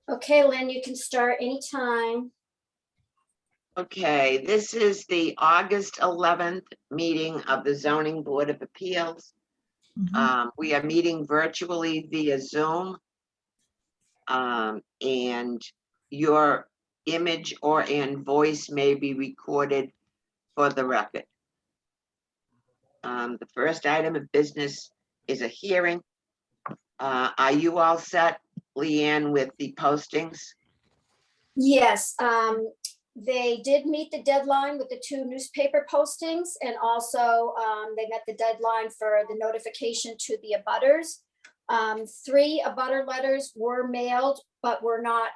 Okay, Lynn, you can start anytime. Okay, this is the August 11th meeting of the Zoning Board of Appeals. We are meeting virtually via Zoom. And your image and voice may be recorded for the record. The first item of business is a hearing. Are you all set, Leanne, with the postings? Yes, they did meet the deadline with the 2 newspaper postings, and also they met the deadline for the notification to the abutters. 3 abutter letters were mailed, but were not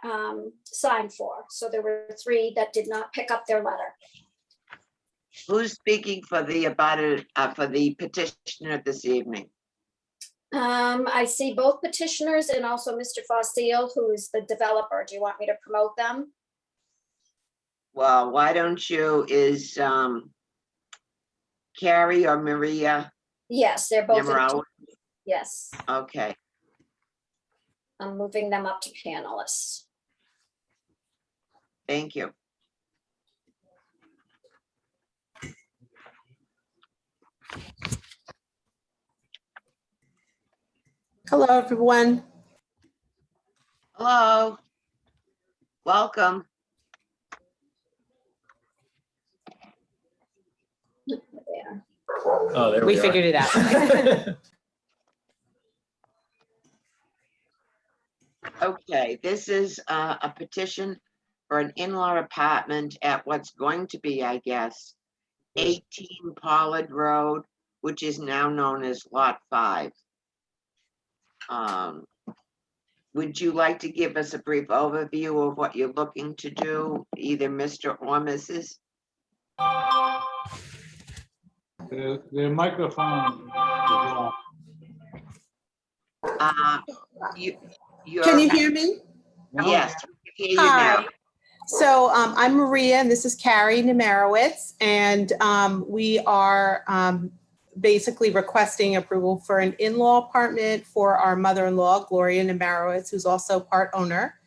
signed for. So there were 3 that did not pick up their letter. Who's speaking for the abutter, for the petitioner this evening? I see both petitioners and also Mr. Fossil, who is the developer. Do you want me to promote them? Well, why don't you, is Carrie or Maria? Yes, they're both. Demerara? Yes, Okay, I'm moving them up to panelists. thank you. Hello, everyone. Hello. Welcome. There. Oh, there We we are. figured it out. Okay, this is a petition for an in-law apartment at what's going to be, I guess, 18 Pollard Road, which is now known as Lot 5. Would you like to give us a brief overview of what you're looking to do, either Mr. or Mrs.? The microphone is off. Can you hear me? Yes, we can hear you Hi. now. So I'm Maria, and this is Carrie Nemerowitz, and we are basically requesting approval for an in-law apartment for our mother-in-law, Gloria Nemerowitz, who's also part owner.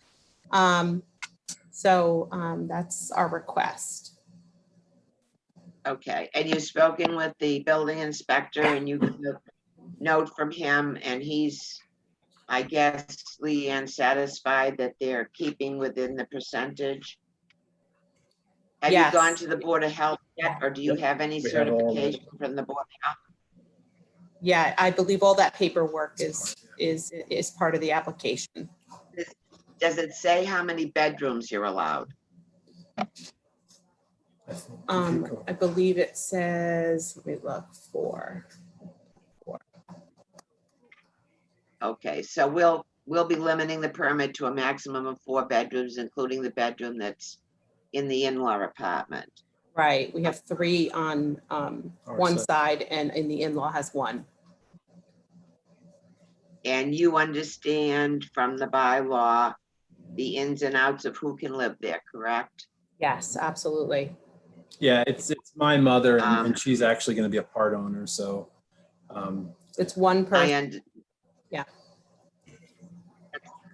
So that's our request. Okay, and you've spoken with the building inspector and you got a note from him, and he's, I guess, Leanne, satisfied that they're keeping within the percentage? Have you Yes. gone to the Board of Health yet, or do you have any We have all the- certification from the Board of Health? Yeah, I believe all that paperwork is part of the application. Does it say how many bedrooms you're allowed? I believe it says, let me look for. Okay, so we'll be limiting the permit to a maximum of 4 bedrooms, including the bedroom that's in the in-law apartment. Right, we have 3 on one side. side, and in the in-law has 1. And you understand from the bylaw the ins and outs of who can live there, correct? Yes, absolutely. Yeah, it's my mother, Um, and she's actually going to be a part owner. So, It's one person. Yeah.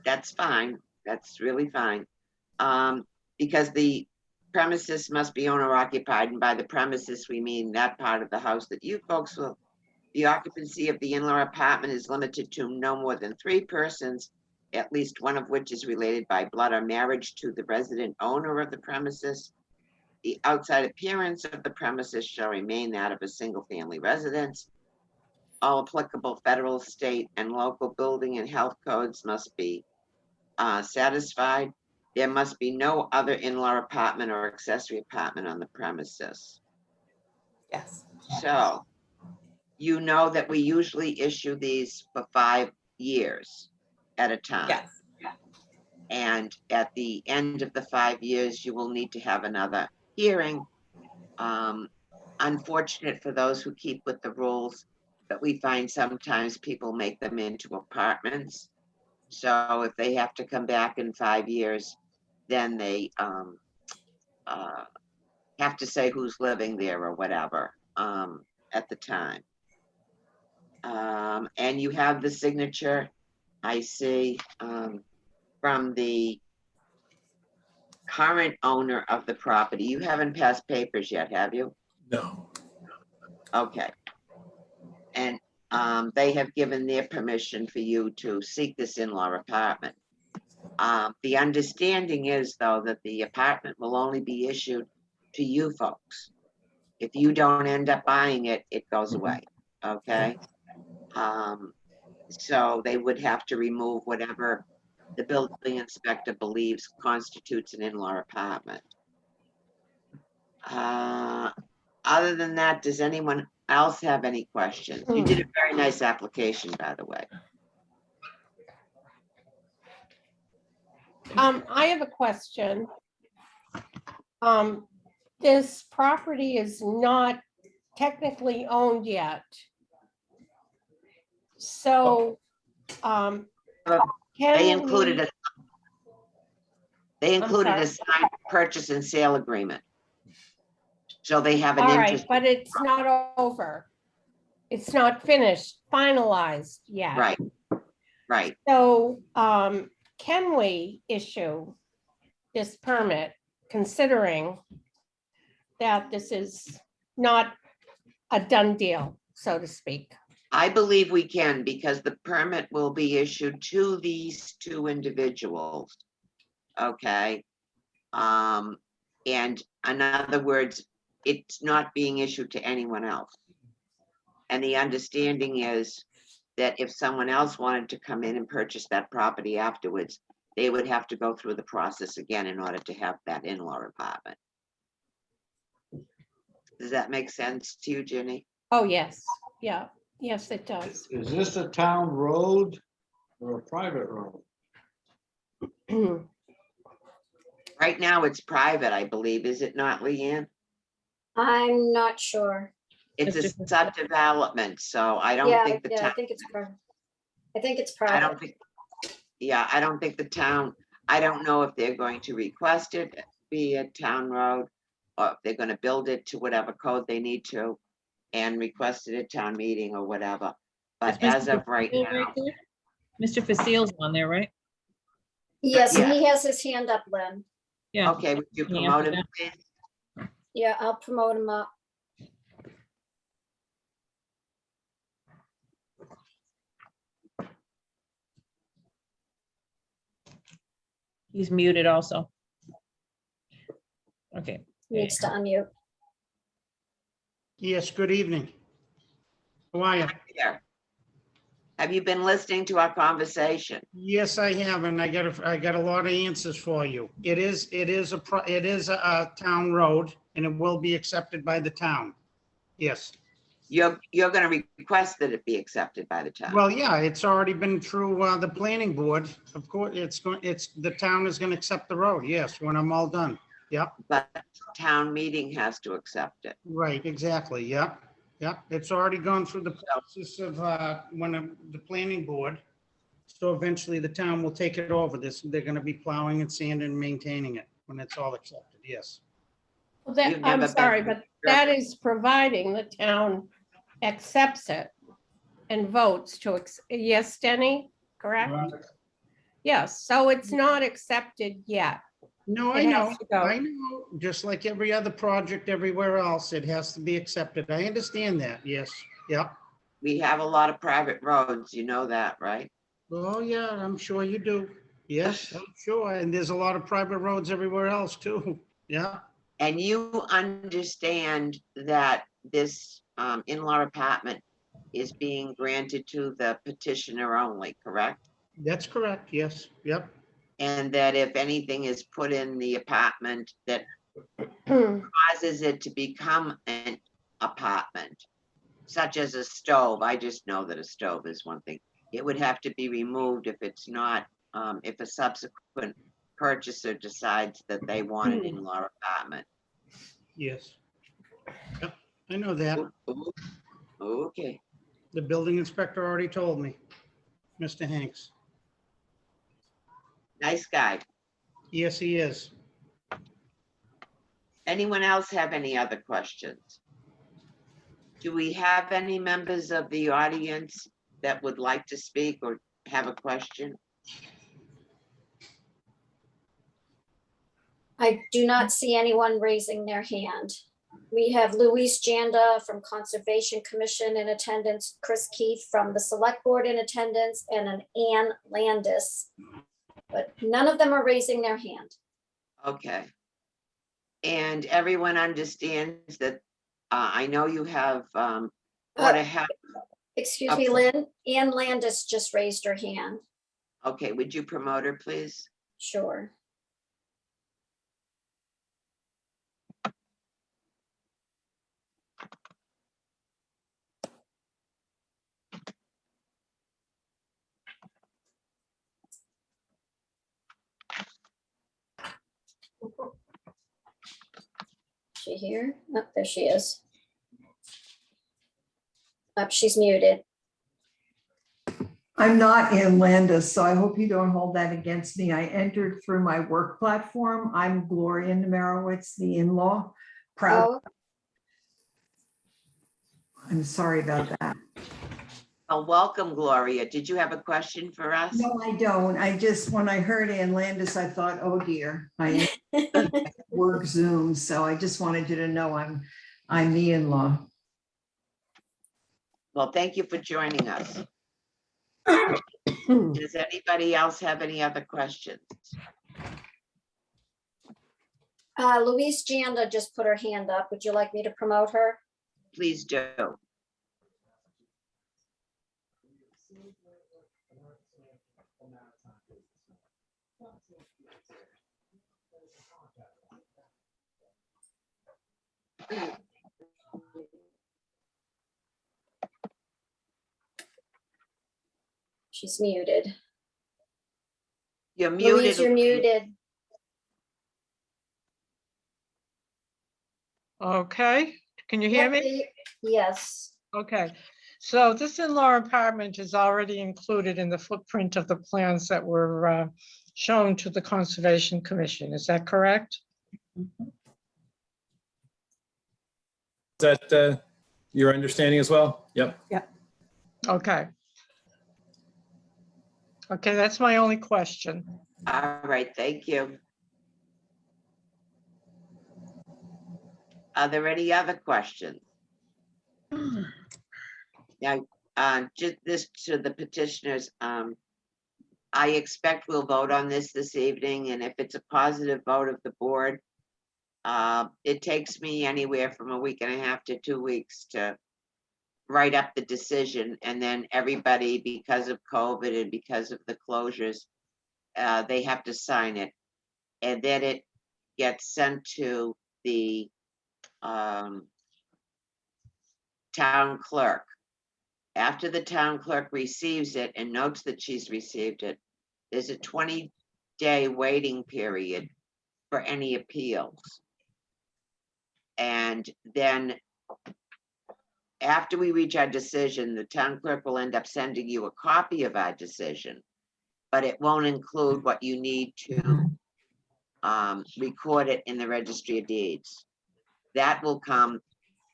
That's fine. That's really fine. Because the premises must be owner occupied, and by the premises, we mean that part of the house that you folks will. The occupancy of the in-law apartment is limited to no more than 3 persons, at least one of which is related by blood or marriage to the resident owner of the premises. The outside appearance of the premises shall remain that of a single-family residence. All applicable federal, state, and local building and health codes must be satisfied. There must be no other in-law apartment or accessory apartment on the premises. Yes. So, you know that we usually issue these for 5 years at a time. Yes. And at the end of the 5 years, you will need to have another hearing. Unfortunate for those who keep with the rules, but we find sometimes people make them into apartments. So if they have to come back in 5 years, then they have to say who's living there or whatever at the time. And you have the signature, I see, from from the current owner of the property. You haven't passed papers yet, have you? No. Okay. And they have given their permission for you to seek this in-law apartment. The understanding is, though, that the apartment will only be issued to you folks. If you don't end up buying it, it goes away, okay? So they would have to remove whatever the building inspector believes constitutes an in-law apartment. Other than that, does anyone else have any questions? You did a very nice application, by the way. I have a question. This property is not technically owned yet. So, They can included we, a they included sorry. a signed purchase and sale agreement. So they have an all right, interest, but it's not over. It's not finished, finalized yet. right, right. So, can we issue this permit considering that this is not a done deal, so to speak? I believe we can, because the permit will be issued to these two individuals. Okay. And in other words, it's not being issued to anyone else. And the understanding is that if someone else wanted to come in and purchase that property afterwards, they would have to go through the process again in order to have that in-law apartment. Does that make sense to you, Ginny? Oh, yes, yeah, yes, it does. Is this a town road or a private road? Right now, it's private, I believe, is it not, Leanne? I'm not sure. It's a subdevelopment, so I don't Yeah, think the yeah, I town, think it's I private. don't think, yeah, I don't think the town, I don't know if they're going to request it be a town road, or if they're gonna build it to whatever code they need to and request it at town meeting or whatever. But Is Mr. as of right Facile now, there? Mr. Facile's on there, right? Yes, and he has his hand up, Lynn. Yeah. okay, would you Yeah, promote him, yeah. please? Yeah, I'll promote him up. He's muted also. Okay. Needs to unmute. Yes, good evening. How are you? Here. Have you been listening to our conversation? Yes, I have, and I got a lot of answers for you. It is a town road, and it will be accepted by the town. Yes. You're gonna request that it be accepted by the town. Well, yeah, it's already been through the planning board. Of course, the town is gonna accept the road, yes, when I'm all done. Yep, But town meeting has to accept it. right, exactly, yep. Yep, it's already gone through the process of the planning board. So eventually the town will take it over. They're gonna be plowing and sanding and maintaining it when it's all accepted, yes. Well, that, You've never I'm sorry, been- but that is providing the town accepts it and votes to, yes, Denny, correct? Yes, so it's not accepted yet. No, I It know, has to go. I know, just like every other project everywhere else, it has to be accepted. I understand that, yes, yep. We have a lot of private roads, you know that, right? Oh, yeah, I'm sure you do. Yes, I'm sure, and there's a lot of private roads everywhere else too, yeah. And you understand that this in-law apartment is being granted to the petitioner only, correct? That's correct, yes, yep. And that if anything is put in the apartment that causes it to become an apartment, such as a stove, I just know that a stove is one thing, it would have to be removed if it's not, if a subsequent purchaser decides that they want an in-law apartment. Yes. Yep, I know that. Ooh, okay, The building inspector already told me, Mr. Hanks. nice guy. Yes, he is. Anyone else have any other questions? Do we have any members of the audience that would like to speak or have a question? I do not see anyone raising their hand. We have Luis Janda from Conservation Commission in attendance, Chris Keith from the Select Board in attendance, and an Ann Landis. But none of them are raising their hand. Okay. And everyone understands that, I know you have, Board of Health. Excuse me, Lynn, Ann Landis just raised her hand. Okay, would you promote her, please? Sure. She here? Oh, there she is. Up, she's muted. I'm not in Landis, so I hope you don't hold that against me. I entered through my work platform. I'm Gloria Nemerowitz, the in-law. Proud. Oh, I'm sorry about that. Oh, welcome, Gloria. Did you have a question for us? No, I don't. I just, when I heard Ann Landis, I thought, oh dear, I work Zoom. So I just wanted you to know I'm the in-law. Well, thank you for joining us. Does anybody else have any other questions? Louise Janda just put her hand up. Would you like me to promote her? Please do. She's muted. You're muted. Louise, you're muted. Okay, can you hear me? Yes. Okay, so this in-law apartment is already included in the footprint of the plans that were shown to the Conservation Commission. Is that correct? Is that your understanding as well? Yep. Okay. Okay, that's my only question. All right, thank you. Are there any other questions? Now, just this to the petitioners, I expect we'll vote on this evening, and if it's a positive vote of the board, it takes me anywhere from a week and a half to 2 weeks to write up the decision, and then everybody, because of COVID and because of the closures, they have to sign it, and then it gets sent to the town clerk. After the town clerk receives it and notes that she's received it, there's a 20-day waiting period for any appeals. And then after we reach our decision, the town clerk will end up sending you a copy of our decision, but it won't include what you need to record it in the registry of deeds. That will come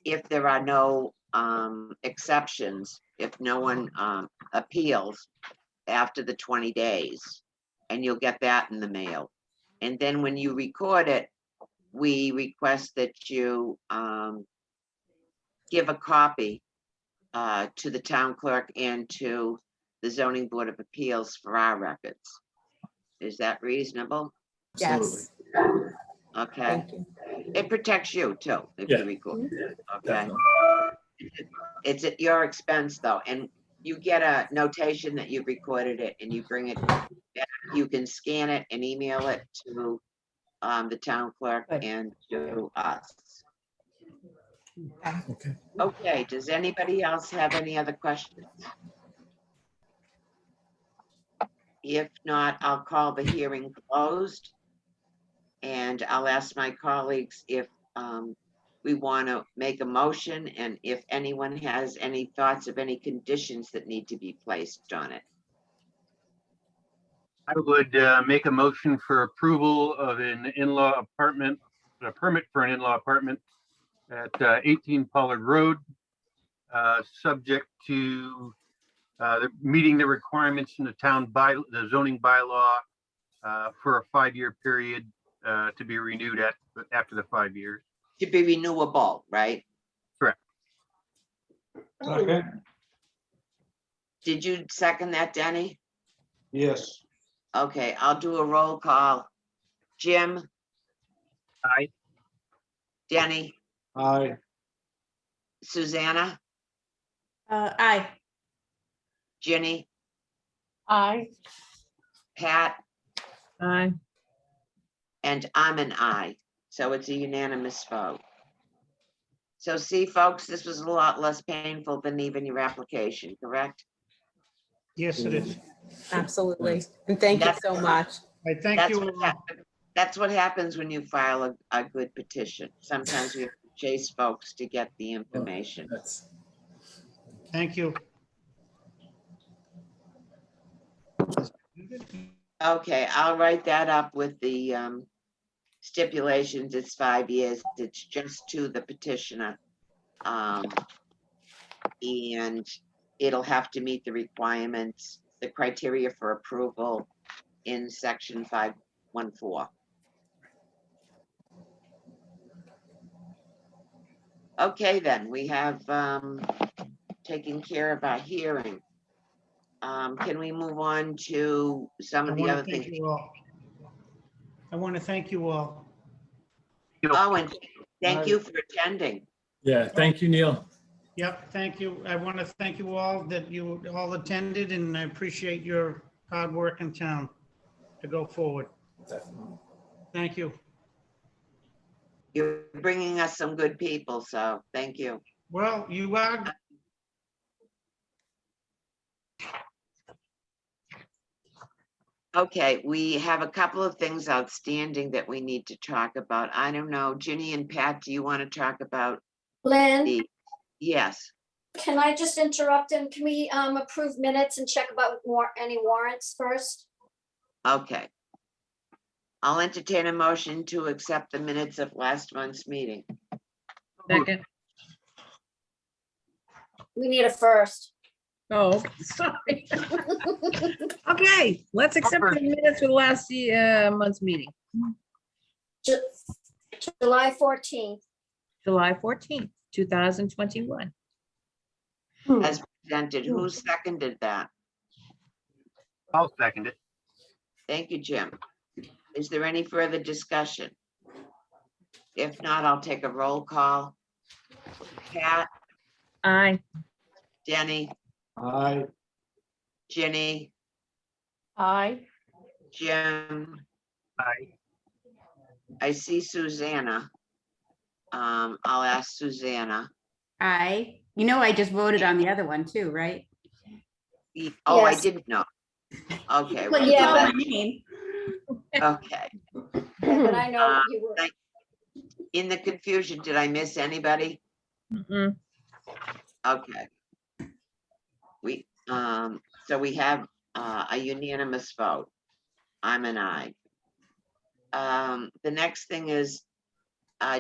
if there are no exceptions, if no one appeals after the 20 days, and you'll get that in the mail. And then when you record it, we request that you give a copy to the town clerk and to the zoning board of appeals for our records. Is that reasonable? Yes. Okay, Thank you. it protects you too, if Yeah. you record. Okay, Definitely. it's at your expense though, and you get a notation that you've recorded it and you bring it back. You can scan it and email it to the town clerk Good. and to us. Okay. Okay, does anybody else have any other questions? If not, I'll call the hearing closed. And I'll ask my colleagues if we want to make a motion, and if anyone has any thoughts of any conditions that need to be placed on it. I would make a motion for approval of an in-law apartment, a permit for an in-law apartment at 18 Pollard Road, subject to meeting the requirements in the town the zoning bylaw for a 5-year period to be renewed after the 5 years. To be renewable, right? Okay, Did you second that, Denny? yes. Okay, I'll do a roll call. Jim, Aye. Denny, Aye. Susanna, Aye. Ginny, Aye. Pat, Aye. and I'm an aye. So it's a unanimous vote. So see, folks, this was a lot less painful than even your application, correct? Yes, it is. Absolutely. And thank you so much. I thank That's you. what that's what happens when you file a good petition. Sometimes we have to chase folks to get the information. That's, Thank you. Okay, I'll write that up with the stipulations. It's 5 years. It's just to the petitioner. And it'll have to meet the requirements, the criteria for approval in section 514. Okay, then, we have taken care of our hearing. Can we move on to some of the other things? I want to thank you all. Oh, and thank you for attending. yeah, thank you, Neil. Yep, thank you. I want to thank you all that you all attended, and I appreciate your hard work in town to go forward. Definitely. Thank you. You're bringing us some good people, so thank you. Well, you are. Okay, we have a couple of things outstanding that we need to talk about. I don't know, Ginny and Pat, do you want to talk about Lynn, the, yes, can I just interrupt and can we approve minutes and check about any warrants first? okay. I'll entertain a motion to accept the minutes of last month's meeting. Second. We need a first. Oh, sorry. Okay, let's accept the minutes for the last month's meeting, July 14th. July 14th, 2021. As presented, who seconded that? I'll second it. Thank you, Jim. Is there any further discussion? If not, I'll take a roll call. Pat, Aye. Denny, Aye. Ginny, Aye. Jim, Aye. I see Susanna. I'll ask Susanna. Aye. You know, I just voted on the other one too, right? Oh, I Yes. didn't know. Okay, Well, well, you yeah, called but- my name. okay. Yeah, but I know you were. In the confusion, did I miss anybody? Mm-mm. Okay. So we have a unanimous vote. I'm an aye. The next thing is,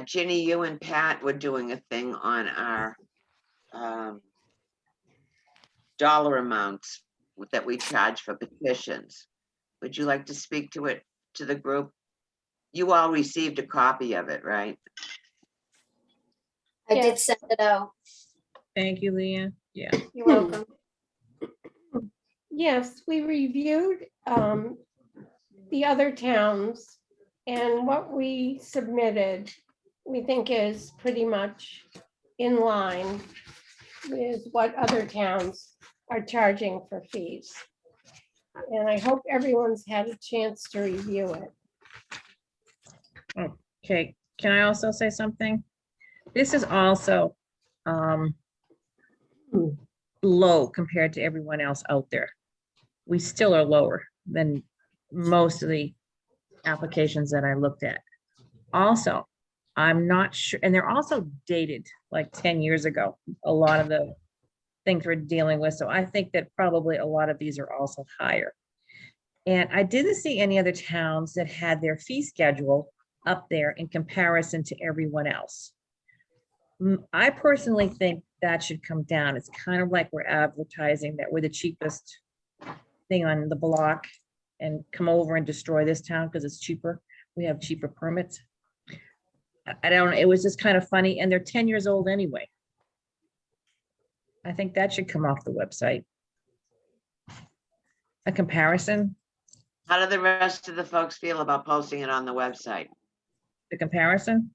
Ginny, you and Pat were doing a thing on our dollar amounts that we charge for petitions. Would you like to speak to it, to the group? You all received a copy of it, right? I did Yes. send it out. Thank you, Leanne. Yeah. You're welcome. Yes, we reviewed the other towns, and what we submitted, we think is pretty much in line with what other towns are charging for fees. And I hope everyone's had a chance to review it. Okay, can I also say something? This is also low compared to everyone else out there. We still are lower than most of the applications that I looked at. Also, I'm not sure, and they're also dated like 10 years ago, a lot of the things we're dealing with. So I think that probably a lot of these are also higher. And I didn't see any other towns that had their fee schedule up there in comparison to everyone else. I personally think that should come down. It's kind of like we're advertising that we're the cheapest thing on the block and come over and destroy this town because it's cheaper. We have cheaper permits. I don't, it was just kind of funny, and they're 10 years old anyway. I think that should come off the website. A comparison, How do the rest of the folks feel about posting it on the website? the comparison.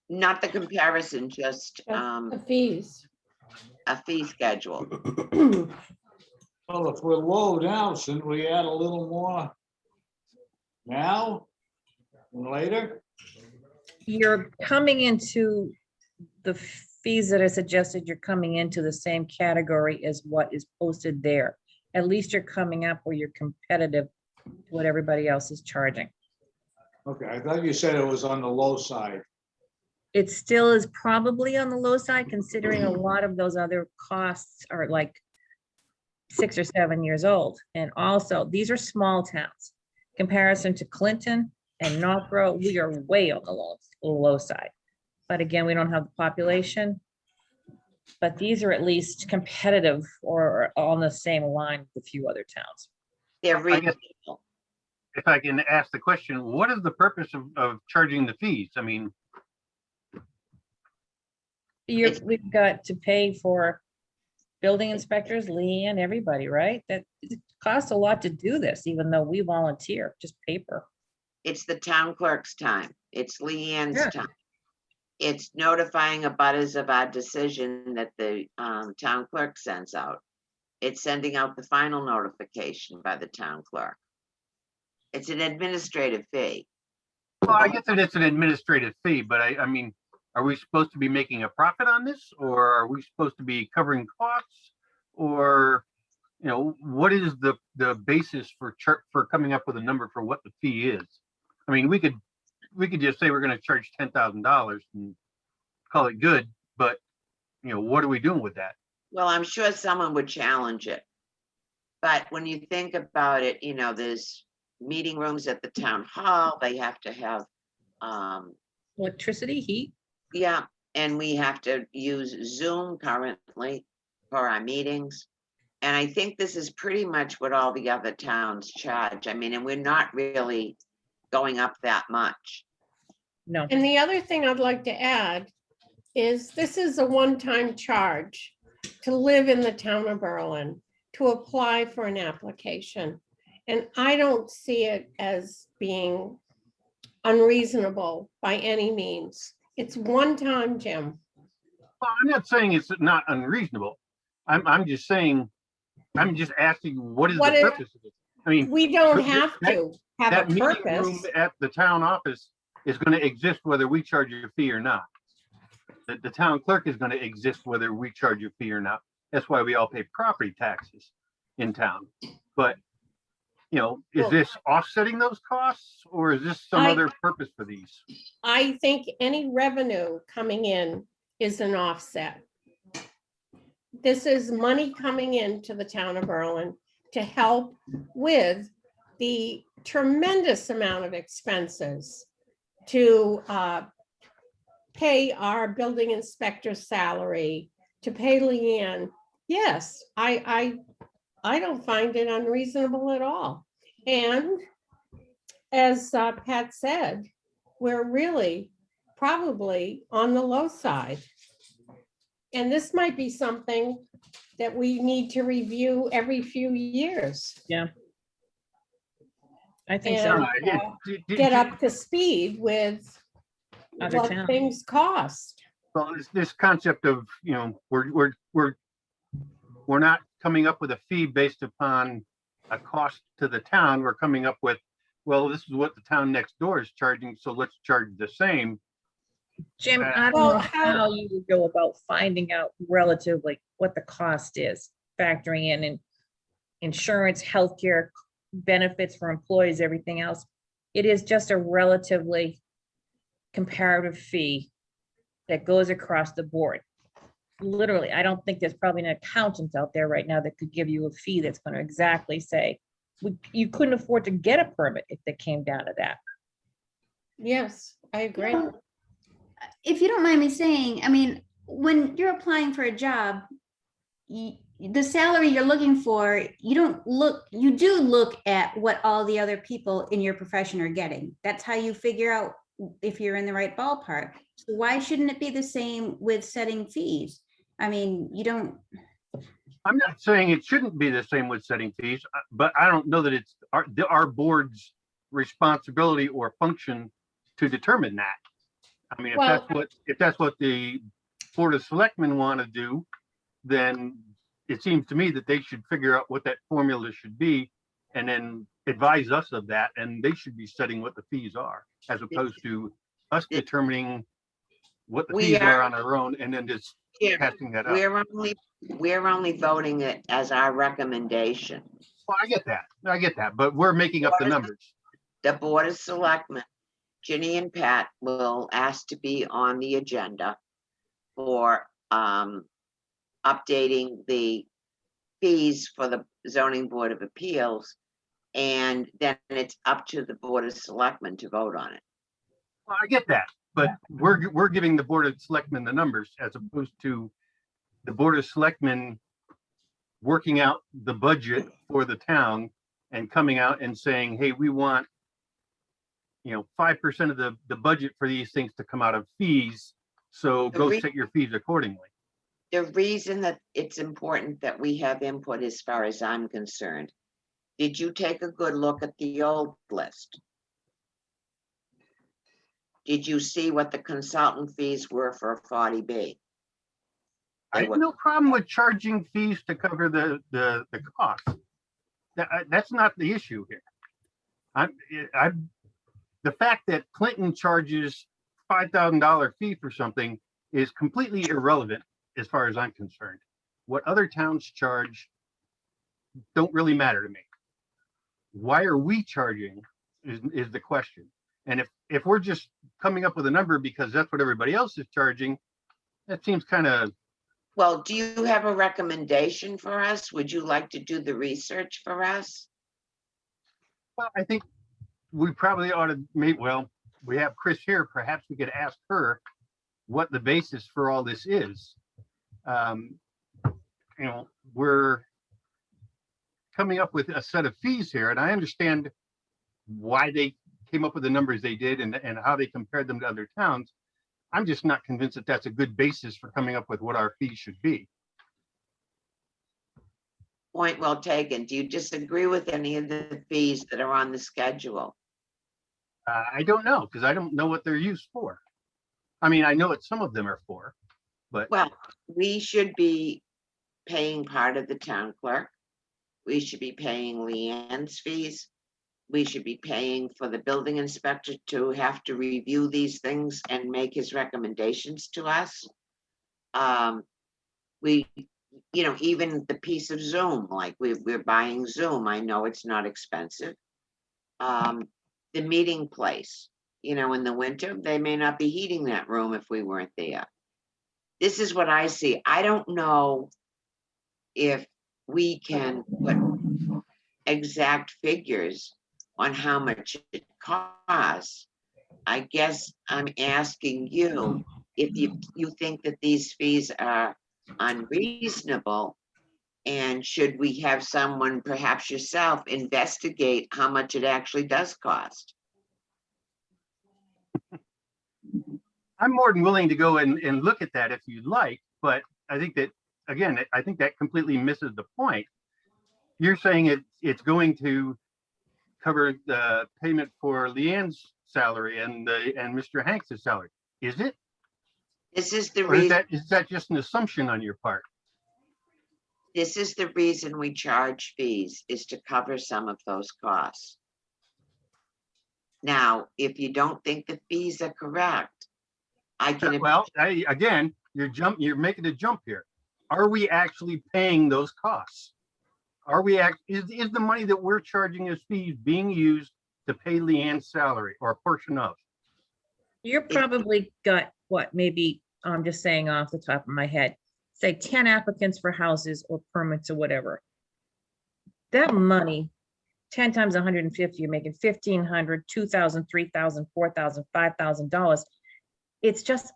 Not the comparison, just The fees. a fee schedule. Well, if we're low now, shouldn't we add a little more now and later? You're coming into the fees that I suggested, you're coming into the same category as what is posted there. At least you're coming up where you're competitive to what everybody else is charging. Okay, I thought you said it was on the low side. It still is probably on the low side, considering a lot of those other costs are like 6 or 7 years old. And also, these are small towns. Comparison to Clinton and Northborough, we are way on the low side. But again, we don't have the population. But these are at least competitive or on the same line with a few other towns. They're I guess- reasonable. If I can ask the question, what is the purpose of charging the fees? I mean, We've got to pay for building inspectors, Leanne, everybody, right? That it costs a lot to do this, even though we volunteer, just paper. It's the town clerk's time. It's Leanne's Yeah. time. It's notifying abutters of our decision that the town clerk sends out. It's sending out the final notification by the town clerk. It's an administrative fee. well, I guess that it's an administrative fee, but I mean, are we supposed to be making a profit on this, or are we supposed to be covering costs? Or, you know, what is the basis for coming up with a number for what the fee is? I mean, we could just say we're gonna charge $10,000 and call it good, but, you know, what are we doing with that? Well, I'm sure someone would challenge it. But when you think about it, you know, there's meeting rooms at the town hall. They have to have, Electricity, heat, yeah, and we have to use Zoom currently for our meetings. And I think this is pretty much what all the other towns charge. I mean, and we're not really going up that much. no. And the other thing I'd like to add is this is a one-time charge to live in the town of Berlin, to apply for an application. And I don't see it as being unreasonable by any means. It's one time, Jim. Well, I'm not saying it's not unreasonable. I'm just saying, I'm just asking, what is the What is- purpose of it? I mean, We don't But have to have that a meeting room purpose. at the town office is gonna exist whether we charge you a fee or not. The town clerk is gonna exist whether we charge you a fee or not. That's why we all pay property taxes in town. But, you know, is Well- this offsetting those costs, or is this some I- other purpose for these? I think any revenue coming in is an offset. This is money coming into the town of Berlin to help with the tremendous amount of expenses to pay our building inspector's salary, to pay Leanne. Yes, I don't find it unreasonable at all. And as Pat said, we're really probably on the low side. And this might be something that we need to review every few years I think and so. get up to speed with Other what towns. things cost. Well, this concept of, you know, we're not coming up with a fee based upon a cost to the town. We're coming up with, well, this is what the town next door is charging, so let's charge the same. Jim, I don't Well, know how- how you would go about finding out relatively what the cost is, factoring in insurance, healthcare, benefits for employees, everything else. It is just a relatively comparative fee that goes across the board. Literally, I don't think there's probably an accountant out there right now that could give you a fee that's going to exactly say, you couldn't afford to get a permit if it came down to that. Yes, I agree. If you don't mind me saying, I mean, when you're applying for a job, the salary you're looking for, you do look at what all the other people in your profession are getting. That's how you figure out if you're in the right ballpark. So why shouldn't it be the same with setting fees? I mean, you don't, I'm not saying it shouldn't be the same with setting fees, but I don't know that it's our board's responsibility or function to determine that. I mean, Well- if that's what the Board of Selectmen want to do, then it seems to me that they should figure out what that formula should be and then advise us of that, and they should be setting what the fees are, as opposed to us determining what the We fees are are- on our own and then just Yeah, passing that up. we're only voting it as our recommendation. Well, I get that, but we're making up the numbers. The Board of Selectmen, Ginny and Pat, will ask to be on the agenda for updating the fees for the zoning board of appeals. And then it's up to the Board of Selectmen to vote on it. Well, I get that, but we're giving the Board of Selectmen the numbers as opposed to the Board of Selectmen working out the budget for the town and coming out and saying, hey, we want 5% of the budget for these things to come out of fees. So The go re- set your fees accordingly. The reason that it's important that we have input, as far as I'm concerned, did you take a good look at the old list? Did you see what the consultant fees were for a 40B? I have no problem with charging fees to cover the cost. That's not the issue here. The fact that Clinton charges $5,000 fee for something is completely irrelevant as far as I'm concerned. What other towns charge don't really matter to me. Why are we charging is the question. And if we're just coming up with a number because that's what everybody else is charging, that seems kind of. Well, do you have a recommendation for us? Would you like to do the research for us? Well, I think we probably ought to we have Chris here. Perhaps we could ask her what the basis for all this is. We're coming up with a set of fees here, and I understand why they came up with the numbers they did and how they compared them to other towns. I'm just not convinced that that's a good basis for coming up with what our fees should be. Point well taken. Do you disagree with any of the fees that are on the schedule? I don't know, because I don't know what they're used for. I mean, I know what some of them are for, but. Well, we should be paying part of the town clerk. We should be paying Leanne's fees. We should be paying for the building inspector to have to review these things and make his recommendations to us. Even the piece of Zoom, like we're buying Zoom. I know it's not expensive. The meeting place, in the winter, they may not be heating that room if we weren't there. This is what I see. I don't know if we can put exact figures on how much it costs. I guess I'm asking you if you think that these fees are unreasonable, and should we have someone, perhaps yourself, investigate how much it actually does cost? I'm more than willing to go and look at that if you'd like, but I think that, again, I think that completely misses the point. You're saying it's going to cover the payment for Leanne's salary and Mr. Hanks' salary. Is it? This is the Or is reason. that just an assumption on your part? This is the reason we charge fees, is to cover some of those costs. Now, if you don't think the fees are correct, I can. Well, again, you're making a jump here. Are we actually paying those costs? Is the money that we're charging as fees being used to pay Leanne's salary or a portion of? You're probably got what, maybe, I'm just saying off the top of my head, say 10 applicants for houses or permits or whatever. That money, 10 times 150, you're making $1,500, $2,000, $3,000, $4,000, $5,000. It's just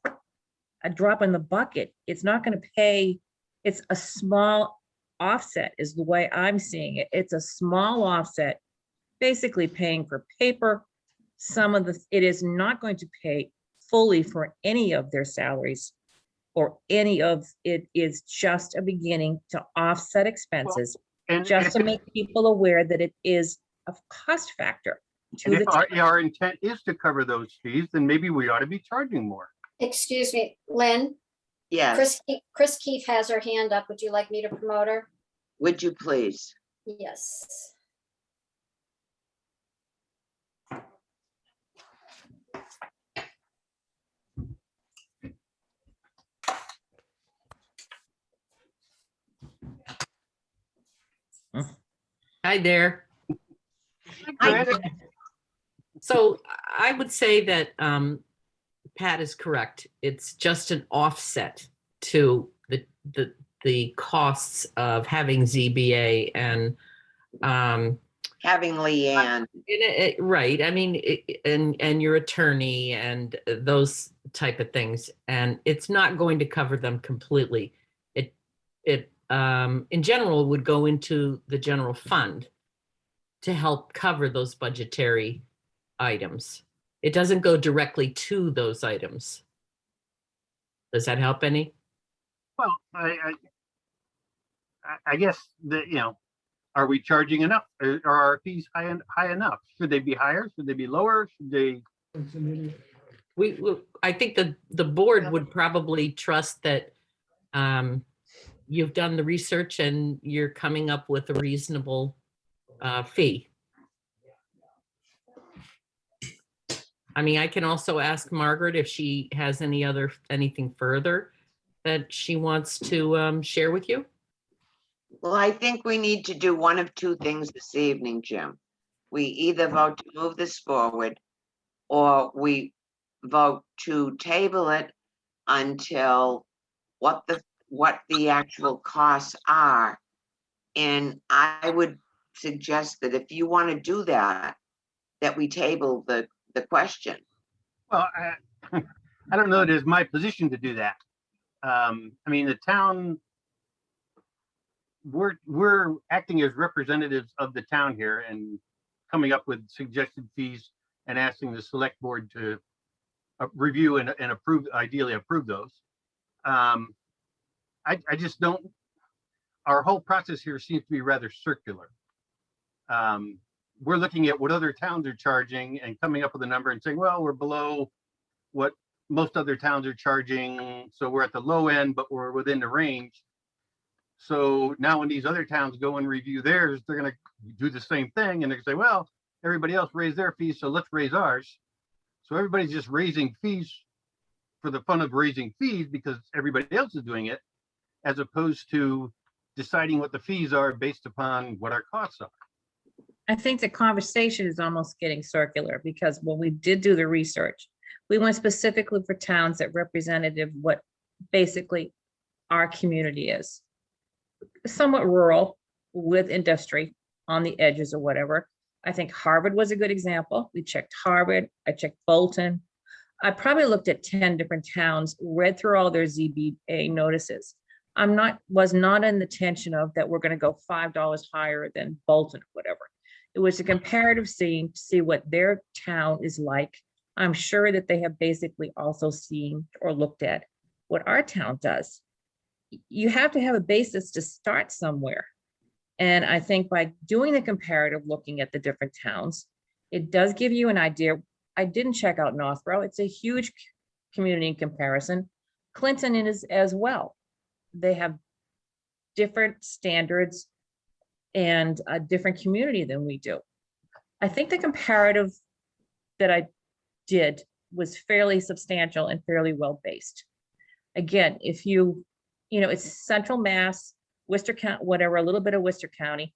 a drop in the bucket. It's not going to pay. It's a small offset is the way I'm seeing it. It's a small offset, basically paying for paper. It is not going to pay fully for any of their salaries or any of, it is just a beginning to offset expenses, And just to if- make people aware that it is a cost factor to and the if our intent is to cover those fees, then maybe we ought to be charging more. Excuse me, Lynn, Yes, Chris Keefe has her hand up. Would you like me to promote her? would you please? Yes. Hi there. Good. So I would say that Pat is correct. It's just an offset to the costs of having ZBA and Having Leanne, right. I mean, and your attorney and those type of things. And it's not going to cover them completely. It in general would go into the general fund to help cover those budgetary items. It doesn't go directly to those items. Does that help any? Well, I guess that, are we charging enough? Are our fees high enough? Should they be higher? Should they be lower? Should they? I think the board would probably trust that you've done the research and you're coming up with a reasonable fee. I mean, I can also ask Margaret if she has anything further that she wants to share with you. well, I think we need to do one of two things this evening, Jim. We either vote to move this forward, or we vote to table it until what the actual costs are. And I would suggest that if you want to do that, that we table the question. Well, I don't know that it's my position to do that. I mean, the town, we're acting as representatives of the town here and coming up with suggested fees and asking the select board to review and approve, ideally approve those. I just don't, our whole process here seems to be rather circular. We're looking at what other towns are charging and coming up with a number and saying, well, we're below what most other towns are charging. So we're at the low end, but we're within the range. So now when these other towns go and review theirs, they're going to do the same thing. And they're going to say, well, everybody else raised their fees, so let's raise ours. So everybody's just raising fees for the fun of raising fees because everybody else is doing it, as opposed to deciding what the fees are based upon what our costs are. I think the conversation is almost getting circular because when we did do the research, we went specifically for towns that represented what basically our community is. Somewhat rural with industry on the edges or whatever. I think Harvard was a good example. We checked Harvard, I checked Bolton. I probably looked at 10 different towns, read through all their ZBA notices. Was not in the tension of that we're going to go $5 higher than Bolton, whatever. It was a comparative scene to see what their town is like. I'm sure that they have basically also seen or looked at what our town does. You have to have a basis to start somewhere. And I think by doing the comparative, looking at the different towns, it does give you an idea. I didn't check out Northborough. It's a huge community in comparison. Clinton is as well. They have different standards and a different community than we do. I think the comparative that I did was fairly substantial and fairly well-based. Again, if it's Central Mass, Worcester County, whatever, a little bit of Worcester County.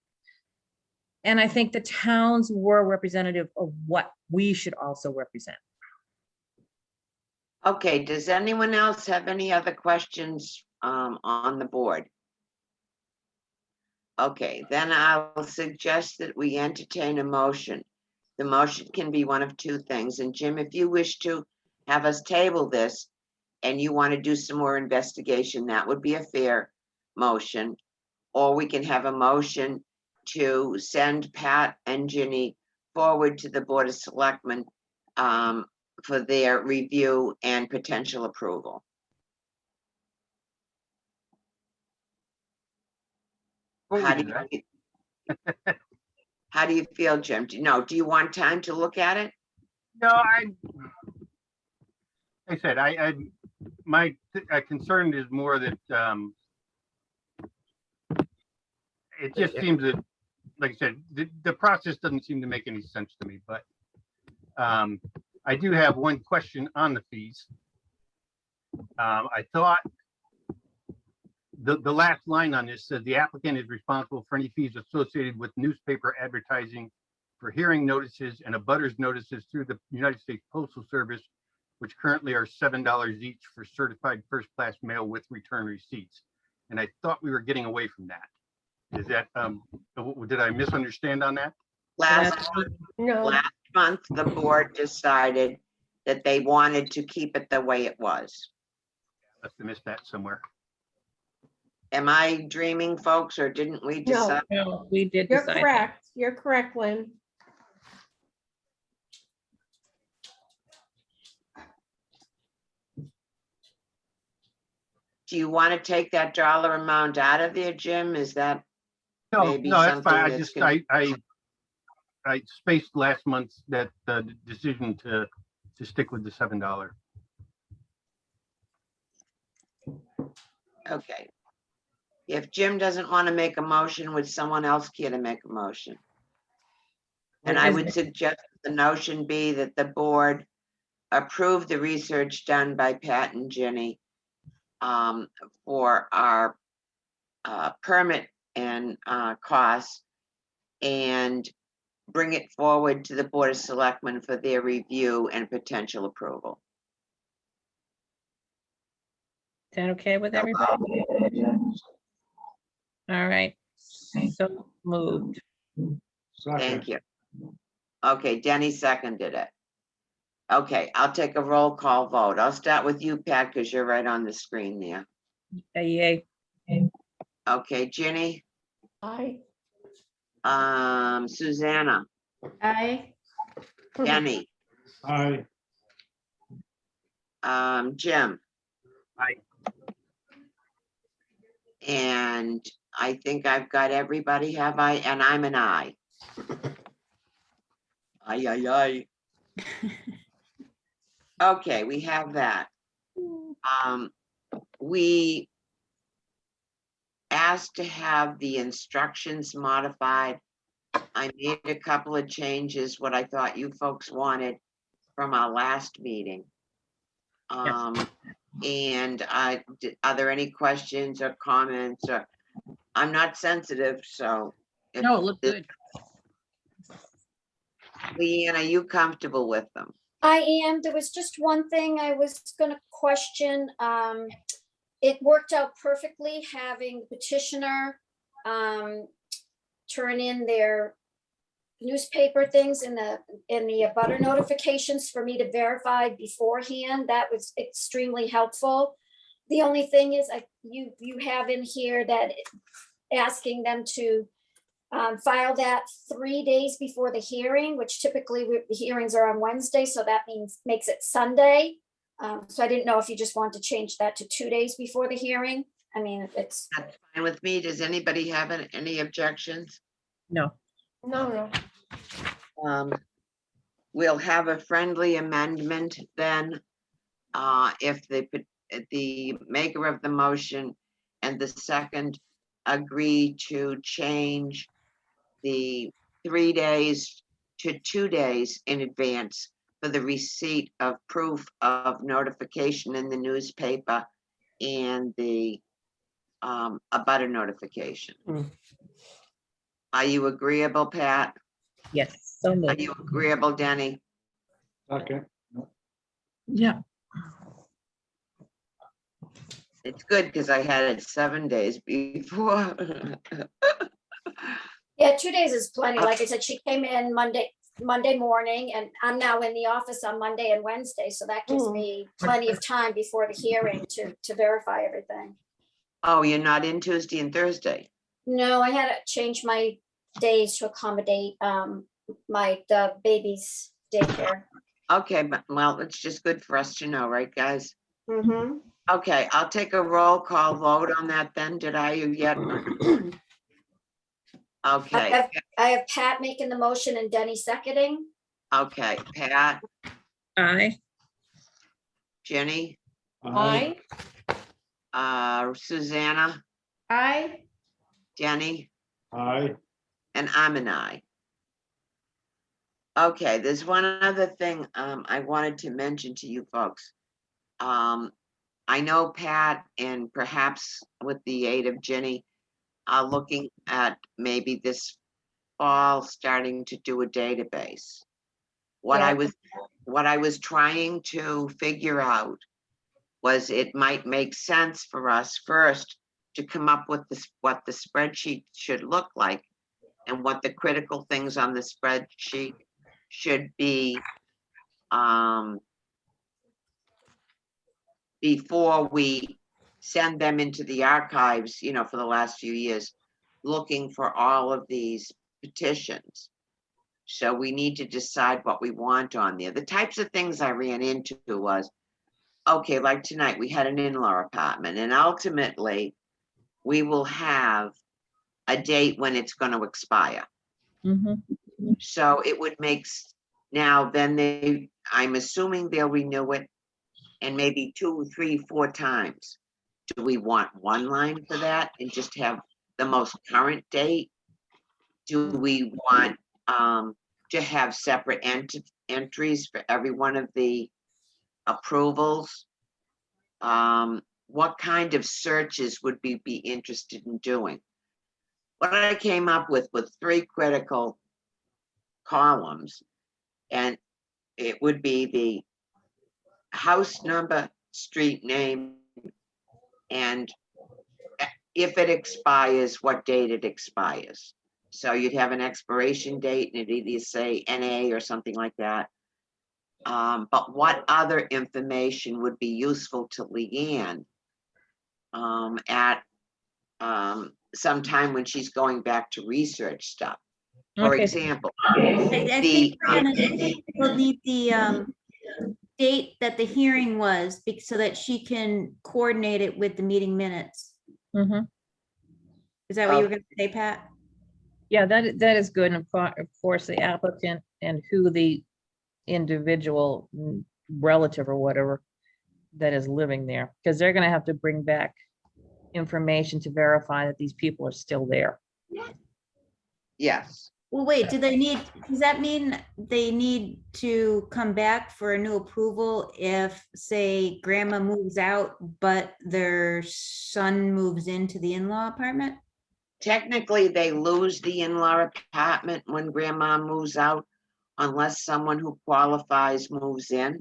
And I think the towns were representative of what we should also represent. Okay, does anyone else have any other questions on the board? Okay, then I'll suggest that we entertain a motion. The motion can be one of two things. And Jim, if you wish to have us table this and you want to do some more investigation, that would be a fair motion. or we can have a motion to send Pat and Ginny forward to the Board of Selectmen for their review and potential approval. Before we How do do that, you, how do you feel, Jim? Do you want time to look at it? No, I said, my concern is more that, it just seems that, like I said, the process doesn't seem to make any sense to me, but, I do have one question on the fees. I thought the last line on this says the applicant is responsible for any fees associated with newspaper advertising for hearing notices and abutters notices through the United States Postal Service, which currently are $7 each for certified first-class mail with return receipts. And I thought we were getting away from that. Is that, did I misunderstand on that? Last No, month, the board decided that they wanted to keep it the way it was. Must have missed that somewhere. Am I dreaming, folks, or didn't we No. decide? No, we did you're decide. correct. You're correct, Lynn. Do you want to take that dollar amount out of there, Jim? Is that, No, Maybe no, that's something fine. I that's just, gonna- I spaced last month that the decision to stick with the $7. okay. If Jim doesn't want to make a motion, would someone else care to make a motion? And I would suggest the notion be that the board approve the research done by Pat and Jenny for our permit and costs, and bring it forward to the Board of Selectmen for their review and potential approval. Is that okay with everybody? All right, so moved. Second. Thank you. Okay, Denny seconded it. Okay, I'll take a roll call vote. I'll start with you, Pat, because you're right on the screen there. Yay. Okay, Ginny, Aye. Susanna, I, Denny, Aye. Jim. Aye. And I think I've got everybody, have I? And I'm an aye. Aye, aye, aye. Okay, we have that. We asked to have the instructions modified. I made a couple of changes, what I thought you folks wanted from our last meeting. And are there any questions or comments? Or I'm not sensitive, so. if- No, it looked good. Leanne, are you comfortable with them? I am. There was just one thing I was gonna question. It worked out perfectly having the petitioner turn in their newspaper things in the abutter notifications for me to verify beforehand. That was extremely helpful. The only thing is, you have in here that asking them to file that 3 days before the hearing, which typically the hearings are on Wednesday, so that makes it Sunday. So I didn't know if you just want to change that to 2 days before the hearing. I mean, it's, That's fine with me. Does anybody have any objections? No, No. We'll have a friendly amendment then. If the maker of the motion and the second agree to change the 3 days to 2 days in advance for the receipt of proof of notification in the newspaper and the abutter notification. Are you agreeable, Pat? yes, so Are moved. you agreeable, Denny? Second. Yeah. It's good because I had it 7 days before. yeah, 2 days is plenty. Like I said, she came in Monday morning, and I'm now in the office on Monday and Wednesday, so that gives me plenty of time before the hearing to verify everything. Oh, you're not in Tuesday and Thursday? No, I had to change my days to accommodate the baby's daycare. Okay, but well, it's just good for us to know, right, guys? Mm-hmm. Okay, I'll take a roll call vote on that then. Did I yet? Okay, I have Pat making the motion and Denny seconding. okay, Pat, Aye. Jenny, Aye. Susanna, I, Jenny, Aye. and I'm an aye. Okay, there's one other thing I wanted to mention to you folks. I know Pat and perhaps with the aid of Jenny are looking at maybe this fall starting to do a database. What I was trying to figure out was it might make sense for us first to come up with this, what the spreadsheet should look like and what the critical things on the spreadsheet should be before we send them into the archives, you know, for the last few years, looking for all of these petitions. So we need to decide what we want on there. The types of things I ran into was, okay, like tonight, we had an in-law apartment, and ultimately, we will have a date when it's going to expire. Mhm. So it would make, now then I'm assuming they'll renew it, and maybe 2, 3, 4 times. Do we want one line for that and just have the most current date? Do we want to have separate entries for every one of the approvals? What kind of searches would we be interested in doing? What I came up with 3 critical columns, and it would be the house number, street name, and if it expires, what date it expires. So you'd have an expiration date and it'd either say NA or something like that. But what other information would be useful to Leanne at some time when she's going back to research stuff? For Okay. example, I think we'll need the date that the hearing was, so that she can coordinate it with the meeting minutes. Mhm. Is that what you were gonna say, Pat? Yeah, that is good. And of course, the applicant and who the individual relative or whatever that is living there, because they're gonna have to bring back information to verify that these people are still there. yes. Well, wait, does that mean they need to come back for a new approval if, say, grandma moves out, but their son moves into the in-law apartment? Technically, they lose the in-law apartment when grandma moves out, unless someone who qualifies moves in.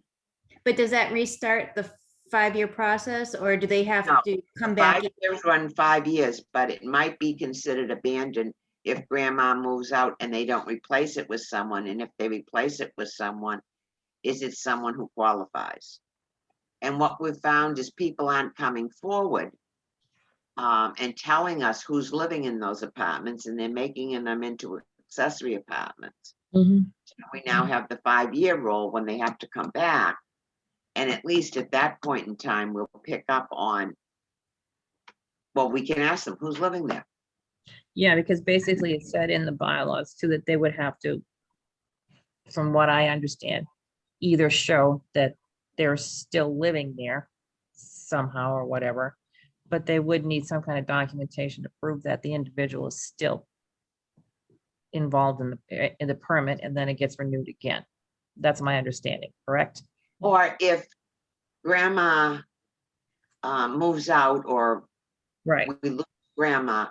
But does that restart the 5-year process, or do they have No, to come back? 5 years run 5 years, but it might be considered abandoned if grandma moves out and they don't replace it with someone. And if they replace it with someone, is it someone who qualifies? And what we've found is people aren't coming forward and telling us who's living in those apartments, and they're making them into accessory apartments. Mhm. So we now have the 5-year rule when they have to come back. And at least at that point in time, we'll pick up on, well, we can ask them who's living there. Yeah, because basically it said in the bylaws too that they would have to, from what I understand, either show that they're still living there somehow or whatever, but they would need some kind of documentation to prove that the individual is still involved in the permit, and then it gets renewed again. That's my understanding, correct? Or if grandma moves out, or Right, we lose grandma